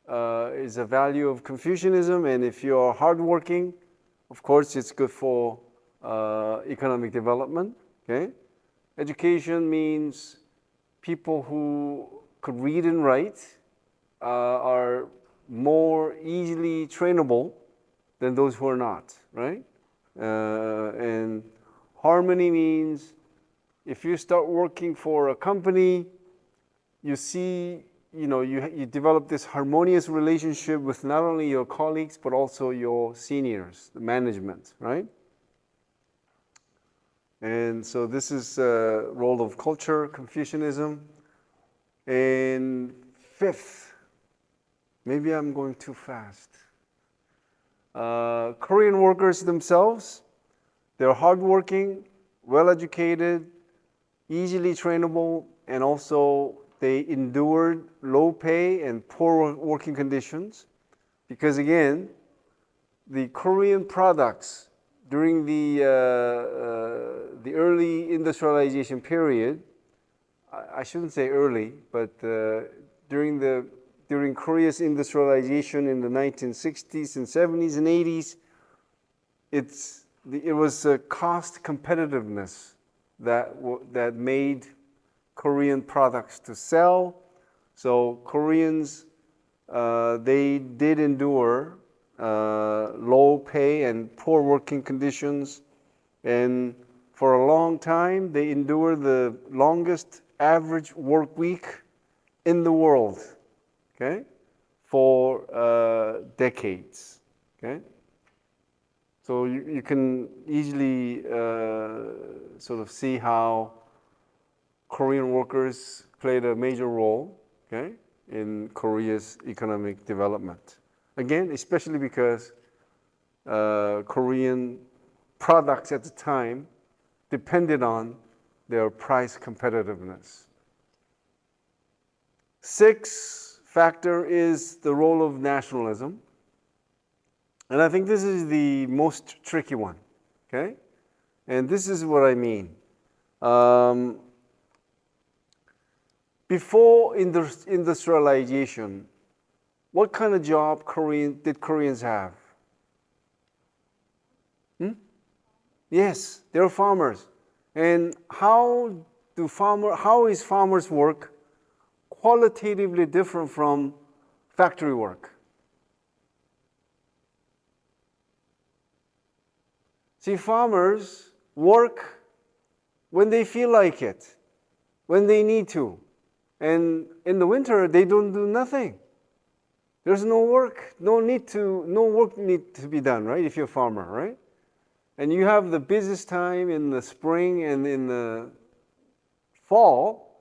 is a value of Confucianism, and if you are hardworking, of course, it's good for economic development. Okay, education means people who could read and write are more easily trainable than those who are not, right? And harmony means if you start working for a company, you see, you develop this harmonious relationship with not only your colleagues, but also your seniors, the management, right? And so this is a role of culture, Confucianism. And fifth, maybe I'm going too fast. Korean workers themselves, they're hardworking, well-educated, easily trainable, and also they endured low pay and poor working conditions. Because again, the Korean products during the early industrialization period, I shouldn't say early, but during Korea's industrialization in the 1960s and 70s and 80s, it was cost competitiveness that made Korean products to sell. So Koreans, they did endure low pay and poor working conditions, and for a long time they endured the longest average work week in the world, okay, for decades, okay. So you can easily sort of see how Korean workers played a major role, okay, in Korea's economic development. Again, especially because Korean products at the time depended on their price competitiveness. Sixth factor is the role of nationalism. And I think this is the most tricky one, okay? And this is what I mean. Before industrialization, what kind of job did Koreans have? Yes, they're farmers. And how is farmers' work qualitatively different from factory work? See, farmers work when they feel like it, when they need to. And in the winter, they don't do nothing. There's no work, no work need to be done, right? If you're a farmer, right? And you have the busiest time in the spring and in the fall,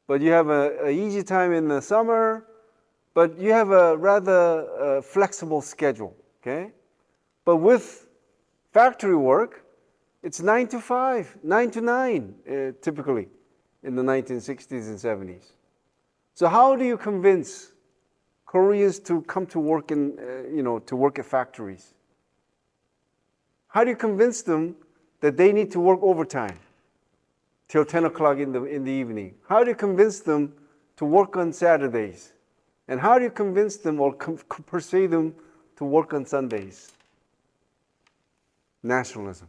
but you have a easy time in the summer, but you have a rather flexible schedule, okay? But with factory work, it's 9 to 5, 9 to 9, typically in the 1960s and 70s. So how do you convince Koreans to come to work to work at factories? How do you convince them that they need to work overtime till 10 o'clock in the evening? How do you convince them to work on Saturdays? And how do you convince them or persuade them to work on Sundays? Nationalism.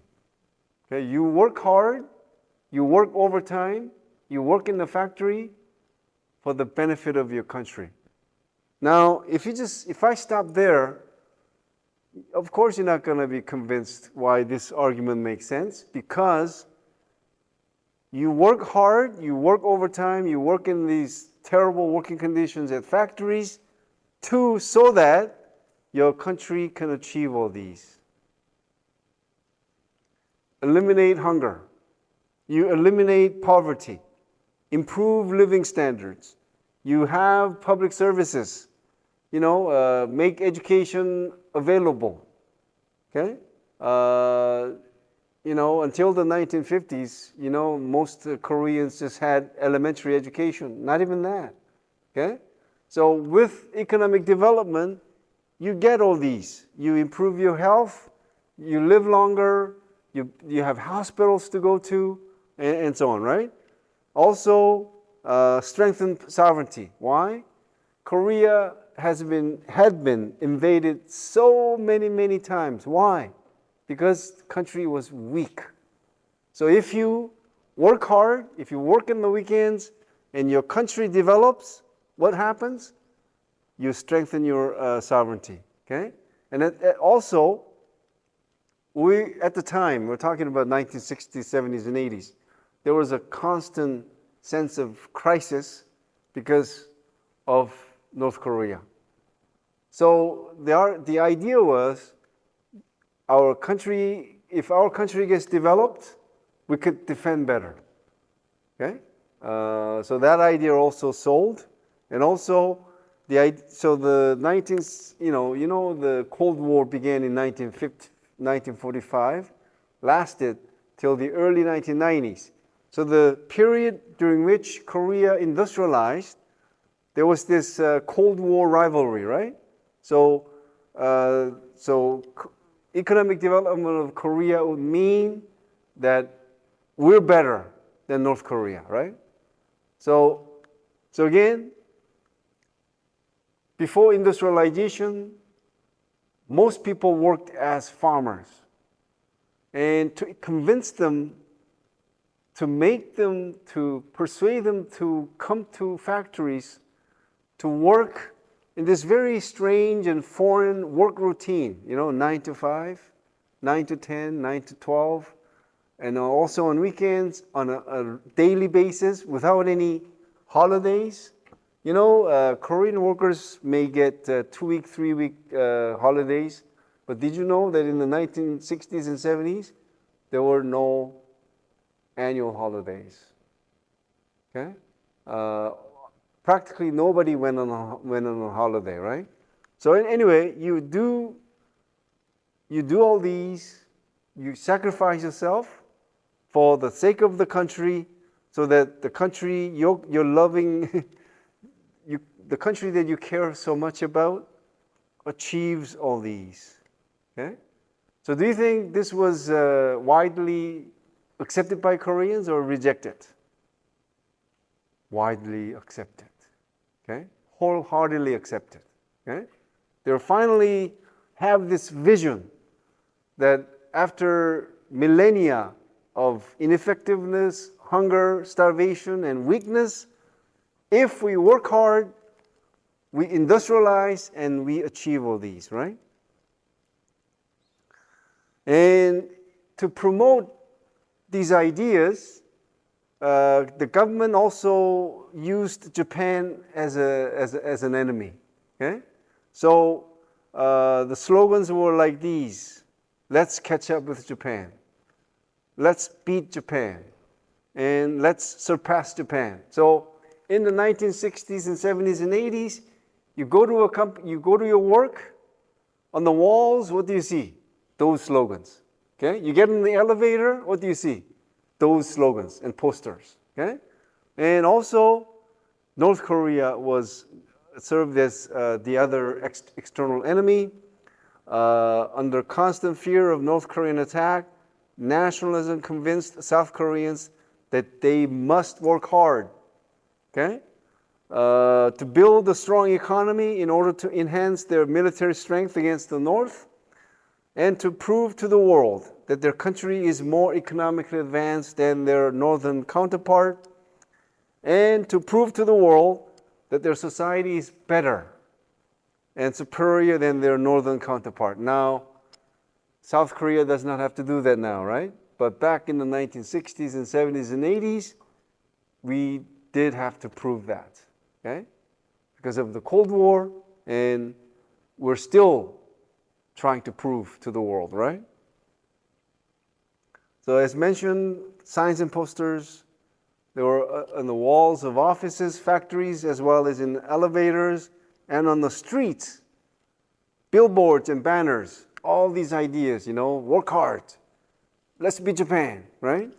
Okay, you work hard, you work overtime, you work in the factory for the benefit of your country. Now, if I stop there, of course you're not going to be convinced why this argument makes sense, because you work hard, you work overtime, you work in these terrible working conditions at factories so that your country can achieve all these. Eliminate hunger. You eliminate poverty. Improve living standards. You have public services. Make education available. Okay? Until the 1950s, most Koreans just had elementary education. Not even that. Okay? So with economic development, you get all these. You improve your health, you live longer, you have hospitals to go to, and so on, right? Also, strengthen sovereignty. Why? Korea had been invaded so many times. Why? Because the country was weak. So if you work hard, if you work in the weekends, and your country develops, what happens? You strengthen your sovereignty. Okay? And at the time, we're talking about 1960s, 70s, and 80s, there was a constant sense of crisis because of North Korea. So the idea was our country, if our country gets developed, we could defend better. Okay? So that idea also sold. And also, the 19th, the Cold War began in 1945, lasted till the early 1990s. So the period during which Korea industrialized, there was this Cold War rivalry, right? So economic development of Korea would mean that we're better than North Korea, right? So again, before industrialization, most people worked as farmers. And to convince them, to persuade them to come to factories to work in this very strange and foreign work routine, 9 to 5, 9 to 10, 9 to 12, and also on weekends on a daily basis without any holidays. Korean workers may get 2-week, 3-week holidays, but did you know that in the 1960s and 70s, there were no annual holidays? Okay? Practically nobody went on a holiday, right? So anyway, you do all these, you sacrifice yourself for the sake of the country, so that the country you're loving, the country that you care so much about, achieves all these. Okay? So do you think this was widely accepted by Koreans or rejected? Widely accepted. Okay? Wholeheartedly accepted. Okay? They finally have this vision that after millennia of ineffectiveness, hunger, starvation, and weakness, if we work hard, we industrialize and we achieve all these, right? And to promote these ideas, the government also used Japan as an enemy. Okay? So the slogans were like these: let's catch up with Japan, let's beat Japan, and let's surpass Japan. So in the 1960s and 70s and 80s, you go to your work, on the walls, what do you see? Those slogans. Okay? You get in the elevator, what do you see? Those slogans and posters. Okay? And also, North Korea served as the other external enemy. Under constant fear of North Korean attack, nationalism convinced South Koreans that they must work hard. Okay? To build a strong economy in order to enhance their military strength against the North, and to prove to the world that their country is more economically advanced than their northern counterpart, and to prove to the world that their society is better and superior than their northern counterpart. Now, South Korea does not have to do that now, right? But back in the 1960s and 70s and 80s, we did have to prove that, okay? Because of the Cold War, and we're still trying to prove to the world, right? So as mentioned, signs and posters, they were on the walls of offices, factories, as well as in elevators, and on the streets, billboards and banners, all these ideas, work hard, let's beat Japan, right?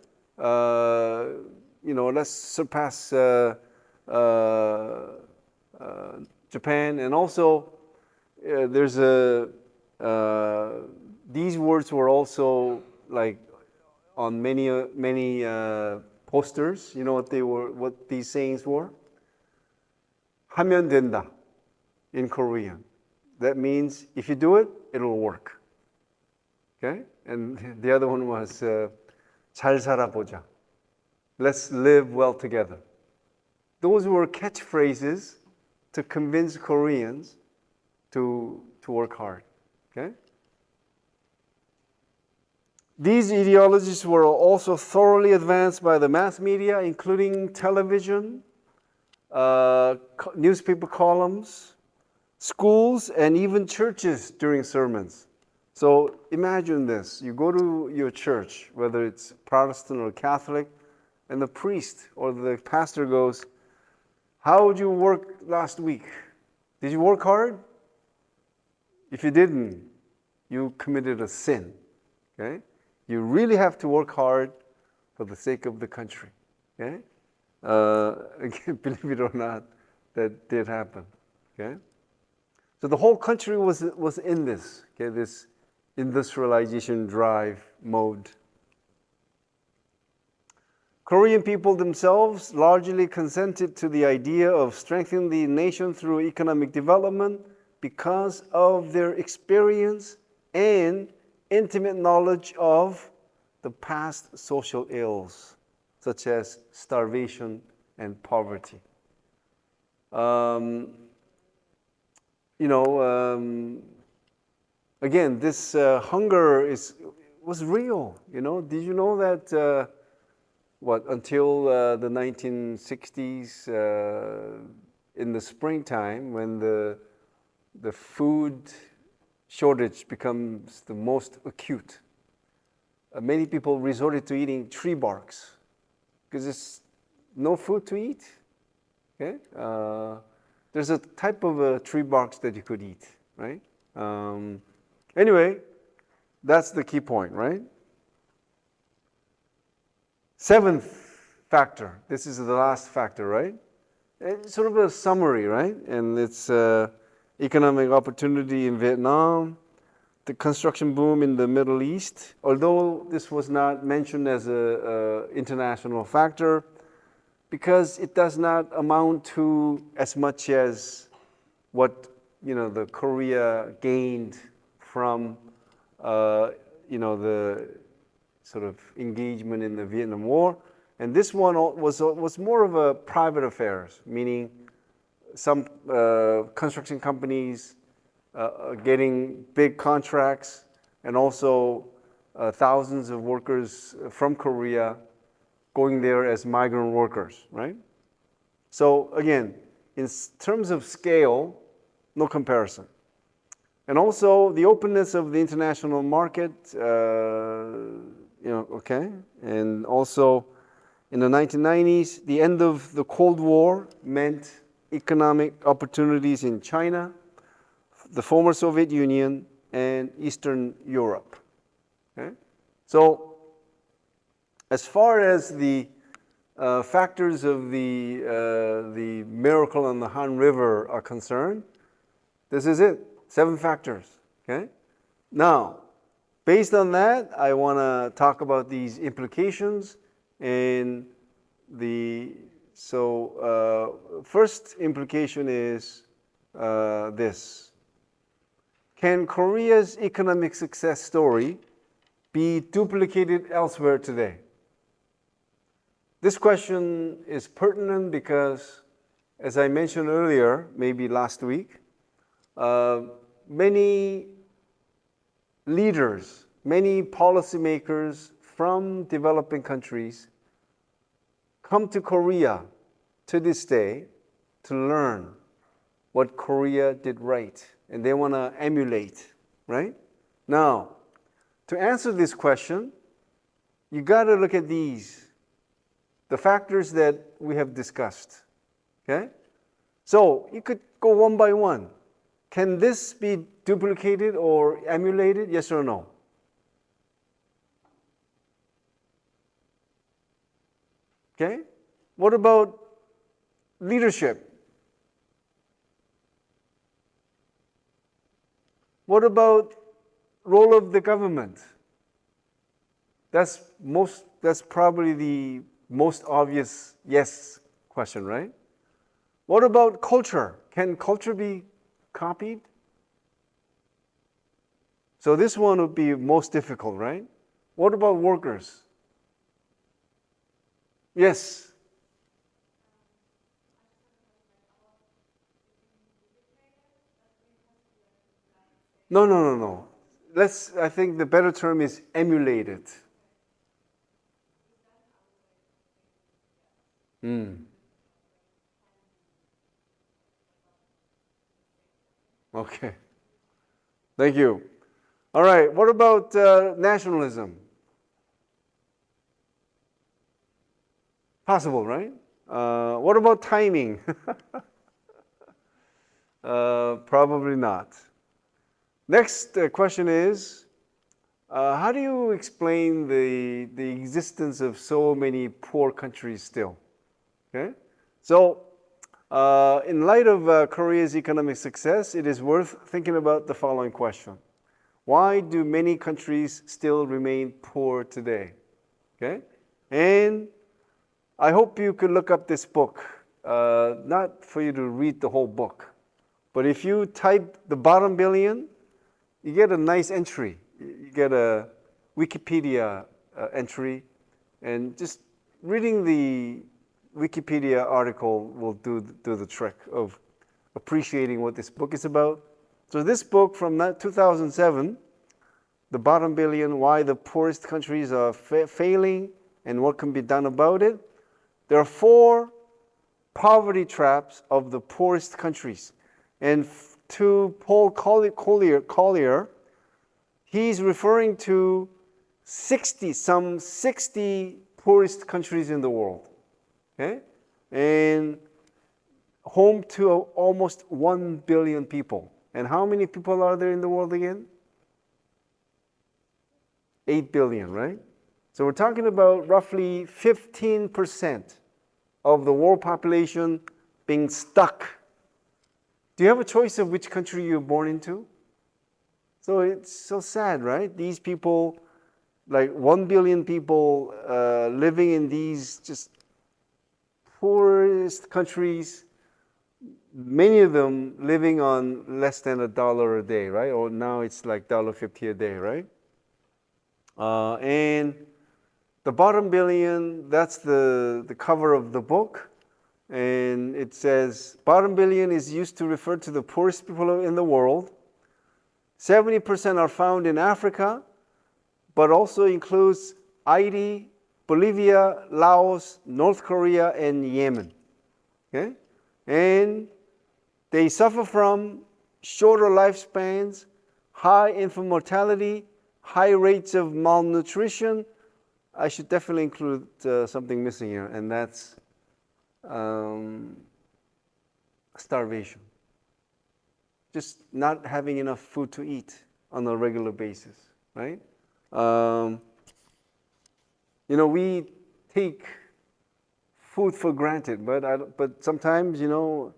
Let's surpass Japan. And also, there's these words were also like on many posters. You know what these sayings were? 하면 된다 in Korean. That means if you do it, it'll work. Okay? And the other one was 잘 살아보자. Let's live well together. Those were catchphrases to convince Koreans to work hard. Okay? These ideologies were also thoroughly advanced by the mass media, including television, newspaper columns, schools, and even churches during sermons. So imagine this. You go to your church, whether it's Protestant or Catholic, and the priest or the pastor goes, "How would you work last week? Did you work hard? If you didn't, you committed a sin." Okay? You really have to work hard for the sake of the country. Okay? Again, believe it or not, that did happen. Okay? So the whole country was in this, okay, this industrialization drive mode. Korean people themselves largely consented to the idea of strengthening the nation through economic development because of their experience and intimate knowledge of the past social ills, such as starvation and poverty. Again, this hunger was real. Did you know that until the 1960s, in the springtime, when the food shortage becomes the most acute, many people resorted to eating tree barks because there's no food to eat. Okay, there's a type of tree barks that you could eat, right? Anyway, that's the key point, right? Seventh factor. This is the last factor, right? It's sort of a summary, right? And it's economic opportunity in Vietnam, the construction boom in the Middle East. Although this was not mentioned as an international factor, because it does not amount to as much as what the Korea gained from the sort of engagement in the Vietnam War. And this one was more of a private affairs, meaning some construction companies getting big contracts, and also thousands of workers from Korea going there as migrant workers, right? So again, in terms of scale, no comparison. And also the openness of the international market, okay. And also in the 1990s, the end of the Cold War meant economic opportunities in China, the former Soviet Union, and Eastern Europe. Okay? So as far as the factors of the miracle on the Han River are concerned, this is it, 7 factors. Okay? Now, based on that, I want to talk about these implications. And first implication is this. Can Korea's economic success story be duplicated elsewhere today? This question is pertinent because, as I mentioned earlier, maybe last week, many leaders, many policymakers from developing countries come to Korea to this day to learn what Korea did right, and they want to emulate, right? Now, to answer this question, you got to look at the factors that we have discussed, okay? So you could go one by one. Can this be duplicated or emulated, yes or no? Okay? What about leadership? What about role of the government? That's probably the most obvious yes question, right? What about culture? Can culture be copied? So this one would be most difficult, right? What about workers? Yes. No. I think the better term is emulated. Okay. Thank you. All right. What about nationalism? Possible, right? What about timing? Probably not. Next question is, how do you explain the existence of so many poor countries still? Okay, so in light of Korea's economic success, it is worth thinking about the following question: why do many countries still remain poor today? Okay, and I hope you could look up this book. Not for you to read the whole book, but if you type the bottom billion, you get a nice entry. You get a Wikipedia entry, and just reading the Wikipedia article will do the trick of appreciating what this book is about. So this book from 2007, The Bottom Billion, Why the Poorest Countries Are Failing and What Can Be Done About It. There are 4 poverty traps of the poorest countries. And to Paul Collier, he's referring to some 60 poorest countries in the world. Okay? And home to almost 1 billion people. And how many people are there in the world again? 8 billion, right? So we're talking about roughly 15% of the world population being stuck. Do you have a choice of which country you're born into? So it's so sad, right? These people, like 1 billion people living in these just poorest countries, many of them living on less than $1 a day, right? Or now it's like $1.50 a day, right? And the bottom billion, that's the cover of the book. And it says, bottom billion is used to refer to the poorest people in the world. 70% are found in Africa, but also includes Haiti, Bolivia, Laos, North Korea, and Yemen. Okay? And they suffer from shorter lifespans, high infant mortality, high rates of malnutrition. I should definitely include something missing here, and that's starvation. Just not having enough food to eat on a regular basis, right? We take food for granted, but sometimes, do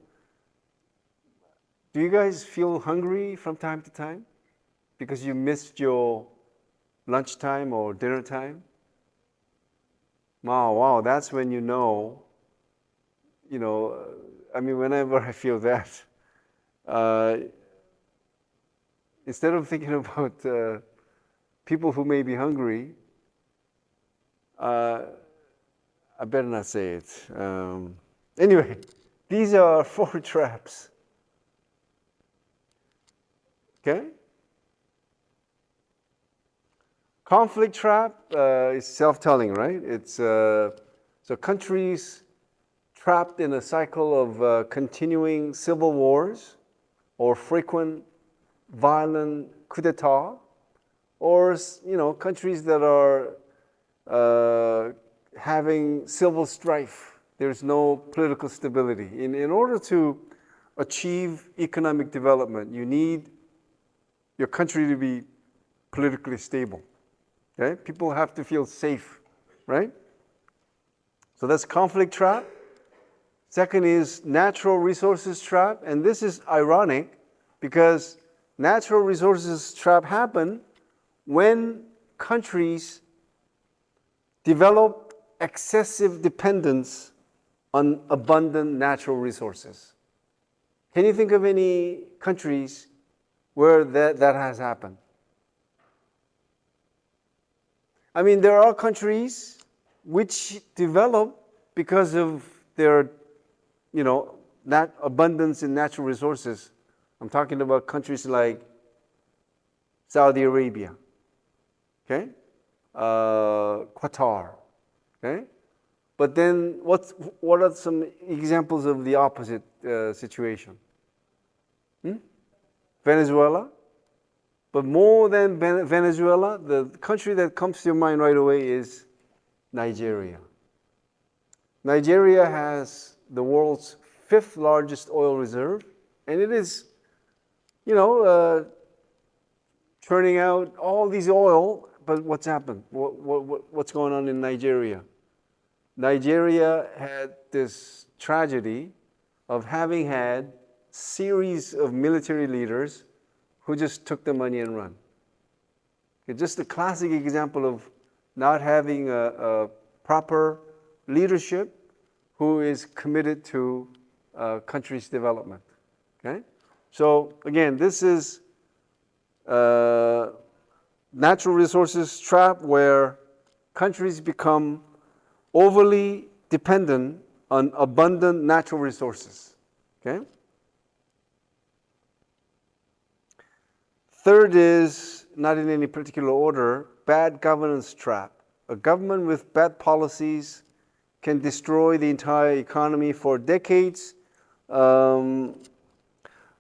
you guys feel hungry from time to time because you missed your lunchtime or dinner time? Wow, that's when whenever I feel that, instead of thinking about people who may be hungry, I better not say it. Anyway, these are 4 traps. Okay? Conflict trap is self-telling, right? It's so countries trapped in a cycle of continuing civil wars or frequent violent coup d'etat, or countries that are having civil strife. There's no political stability. In order to achieve economic development, you need your country to be politically stable. Okay? People have to feel safe, right? So that's conflict trap. Second is natural resources trap, and this is ironic because natural resources trap happen when countries develop excessive dependence on abundant natural resources. Can you think of any countries where that has happened? I mean, there are countries which develop because of their, abundance in natural resources. I'm talking about countries like Saudi Arabia, okay? Qatar, okay? But then what are some examples of the opposite situation? Venezuela? But more than Venezuela, the country that comes to your mind right away is Nigeria. Nigeria has the world's 5th largest oil reserve, and it is, churning out all these oil. But what's happened? What's going on in Nigeria? Nigeria had this tragedy of having had series of military leaders who just took the money and run. Okay, just a classic example of not having a proper leadership who is committed to country's development. Okay, so again, this is natural resources trap where countries become overly dependent on abundant natural resources. Okay. Third is, not in any particular order, bad governance trap. A government with bad policies can destroy the entire economy for decades. I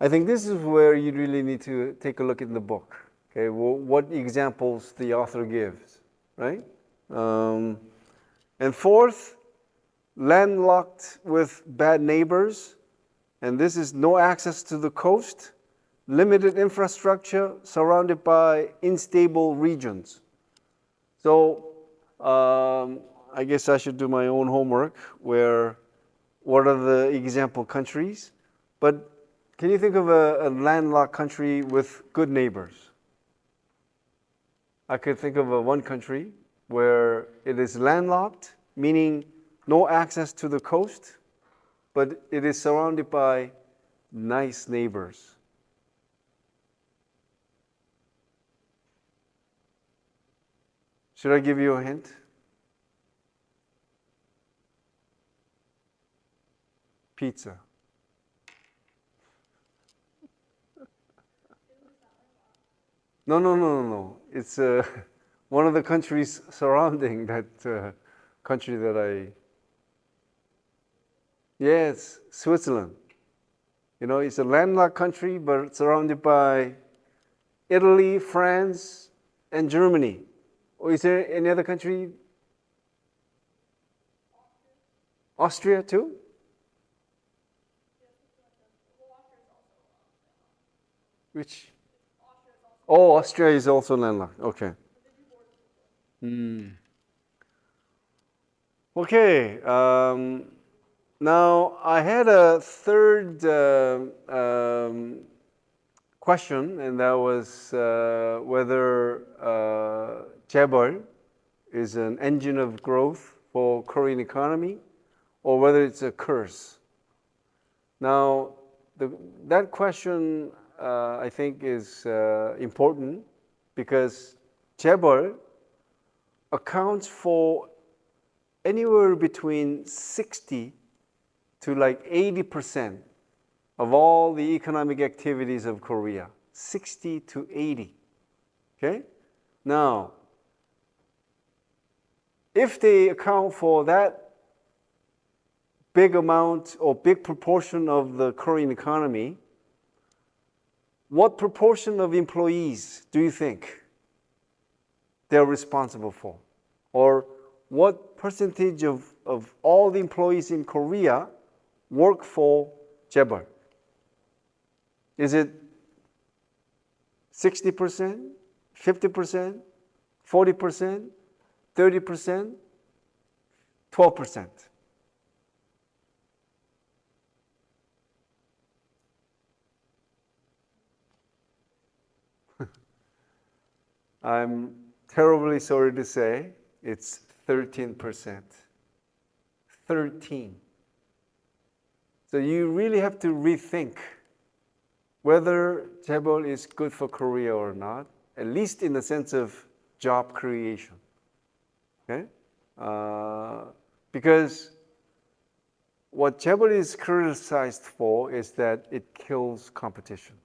think this is where you really need to take a look in the book. Okay, what examples the author gives, right? And fourth, landlocked with bad neighbors, and this is no access to the coast, limited infrastructure, surrounded by unstable regions. So I guess I should do my own homework. What are the example countries? But can you think of a landlocked country with good neighbors? I could think of one country where it is landlocked, meaning no access to the coast, but it is surrounded by nice neighbors. Should I give you a hint? Pizza. No. It's one of the countries surrounding that country that Yes, Switzerland. It's a landlocked country, but surrounded by Italy, France, and Germany. Or is there any other country? Austria too? Which? Oh, Austria is also landlocked. Okay. Okay. Now, I had a third question, and that was whether 재벌 is an engine of growth for Korean economy, or whether it's a curse. Now, that question I think is important because 재벌 accounts for anywhere between 60 to like 80% of all the economic activities of Korea. 60 to 80. Okay? Now, if they account for that big amount or big proportion of the Korean economy, what proportion of employees do you think they're responsible for? Or what percentage of all the employees in Korea work for 재벌? Is it 60%, 50%, 40%, 30%, 12%? I'm terribly sorry to say it's 13%. 13. So you really have to rethink whether 재벌 is good for Korea or not, at least in the sense of job creation. Okay? Because what 재벌 is criticized for is that it kills competition.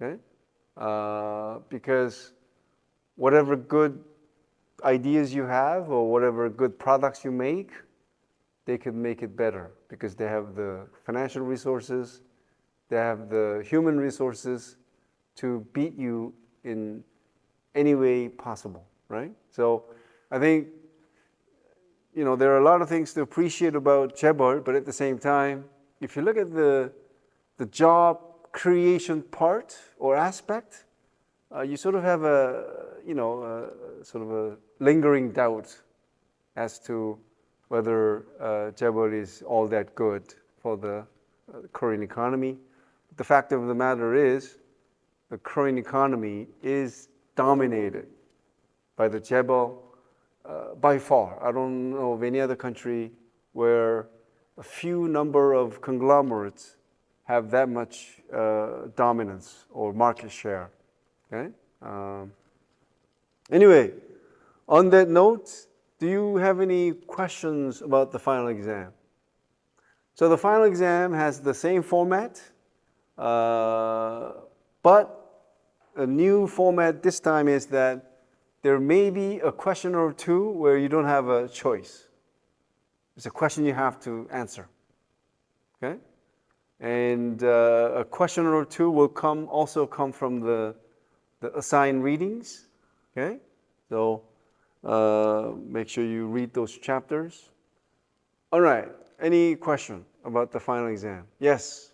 Okay? because whatever good ideas you have or whatever good products you make, they could make it better because they have the financial resources, they have the human resources to beat you in any way possible, right? So I think, there are a lot of things to appreciate about Chaebol, but at the same time, if you look at the job creation part or aspect, you sort of have sort of a lingering doubt as to whether Chaebol is all that good for the Korean economy. The fact of the matter is, the Korean economy is dominated by the Chaebol by far. I don't know of any other country where a few number of conglomerates have that much dominance or market share. Okay. Anyway, on that note, do you have any questions about the final exam? So the final exam has the same format, but a new format this time is that there may be a question or two where you don't have a choice. It's a question you have to answer. Okay? And a question or two will also come from the assigned readings. Okay? So make sure you read those chapters. All right. Any question about the final exam? Yes?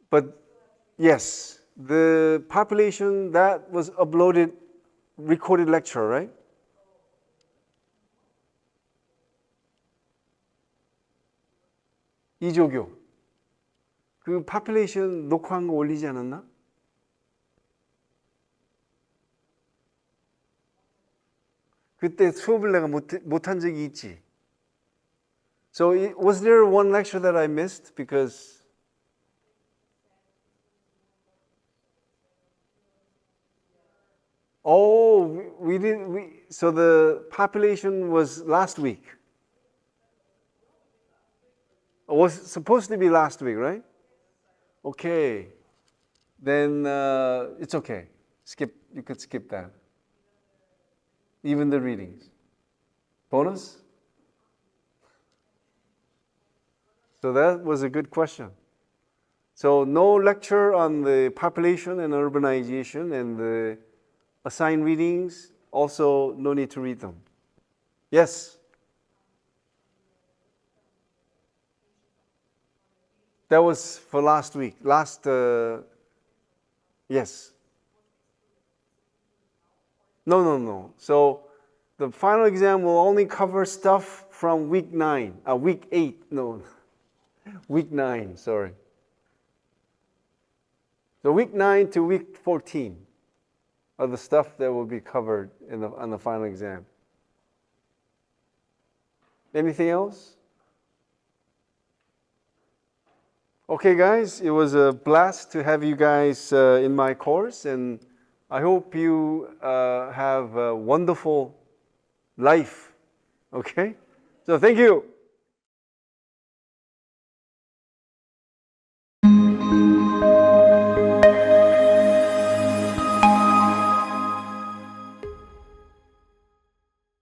But yes, the population that was uploaded, recorded lecture, right? 이조교. 그 population 녹화한 거 올리지 않았나? 그때 수업을 내가 못한 적이 있지. So was there one lecture that I missed because so the population was last week. It was supposed to be last week, right? Okay. Then it's okay. You could skip that. Even the readings. Bonus? So that was a good question. So no lecture on the population and urbanization and the assigned readings, also no need to read them. Yes? That was for last week. Yes. No. So the final exam will only cover stuff from week 8, week 9, sorry. So week 9 to week 14 are the stuff that will be covered on the final exam. Anything else? Okay, guys, it was a blast to have you guys in my course, and I hope you have a wonderful life. Okay? So thank you.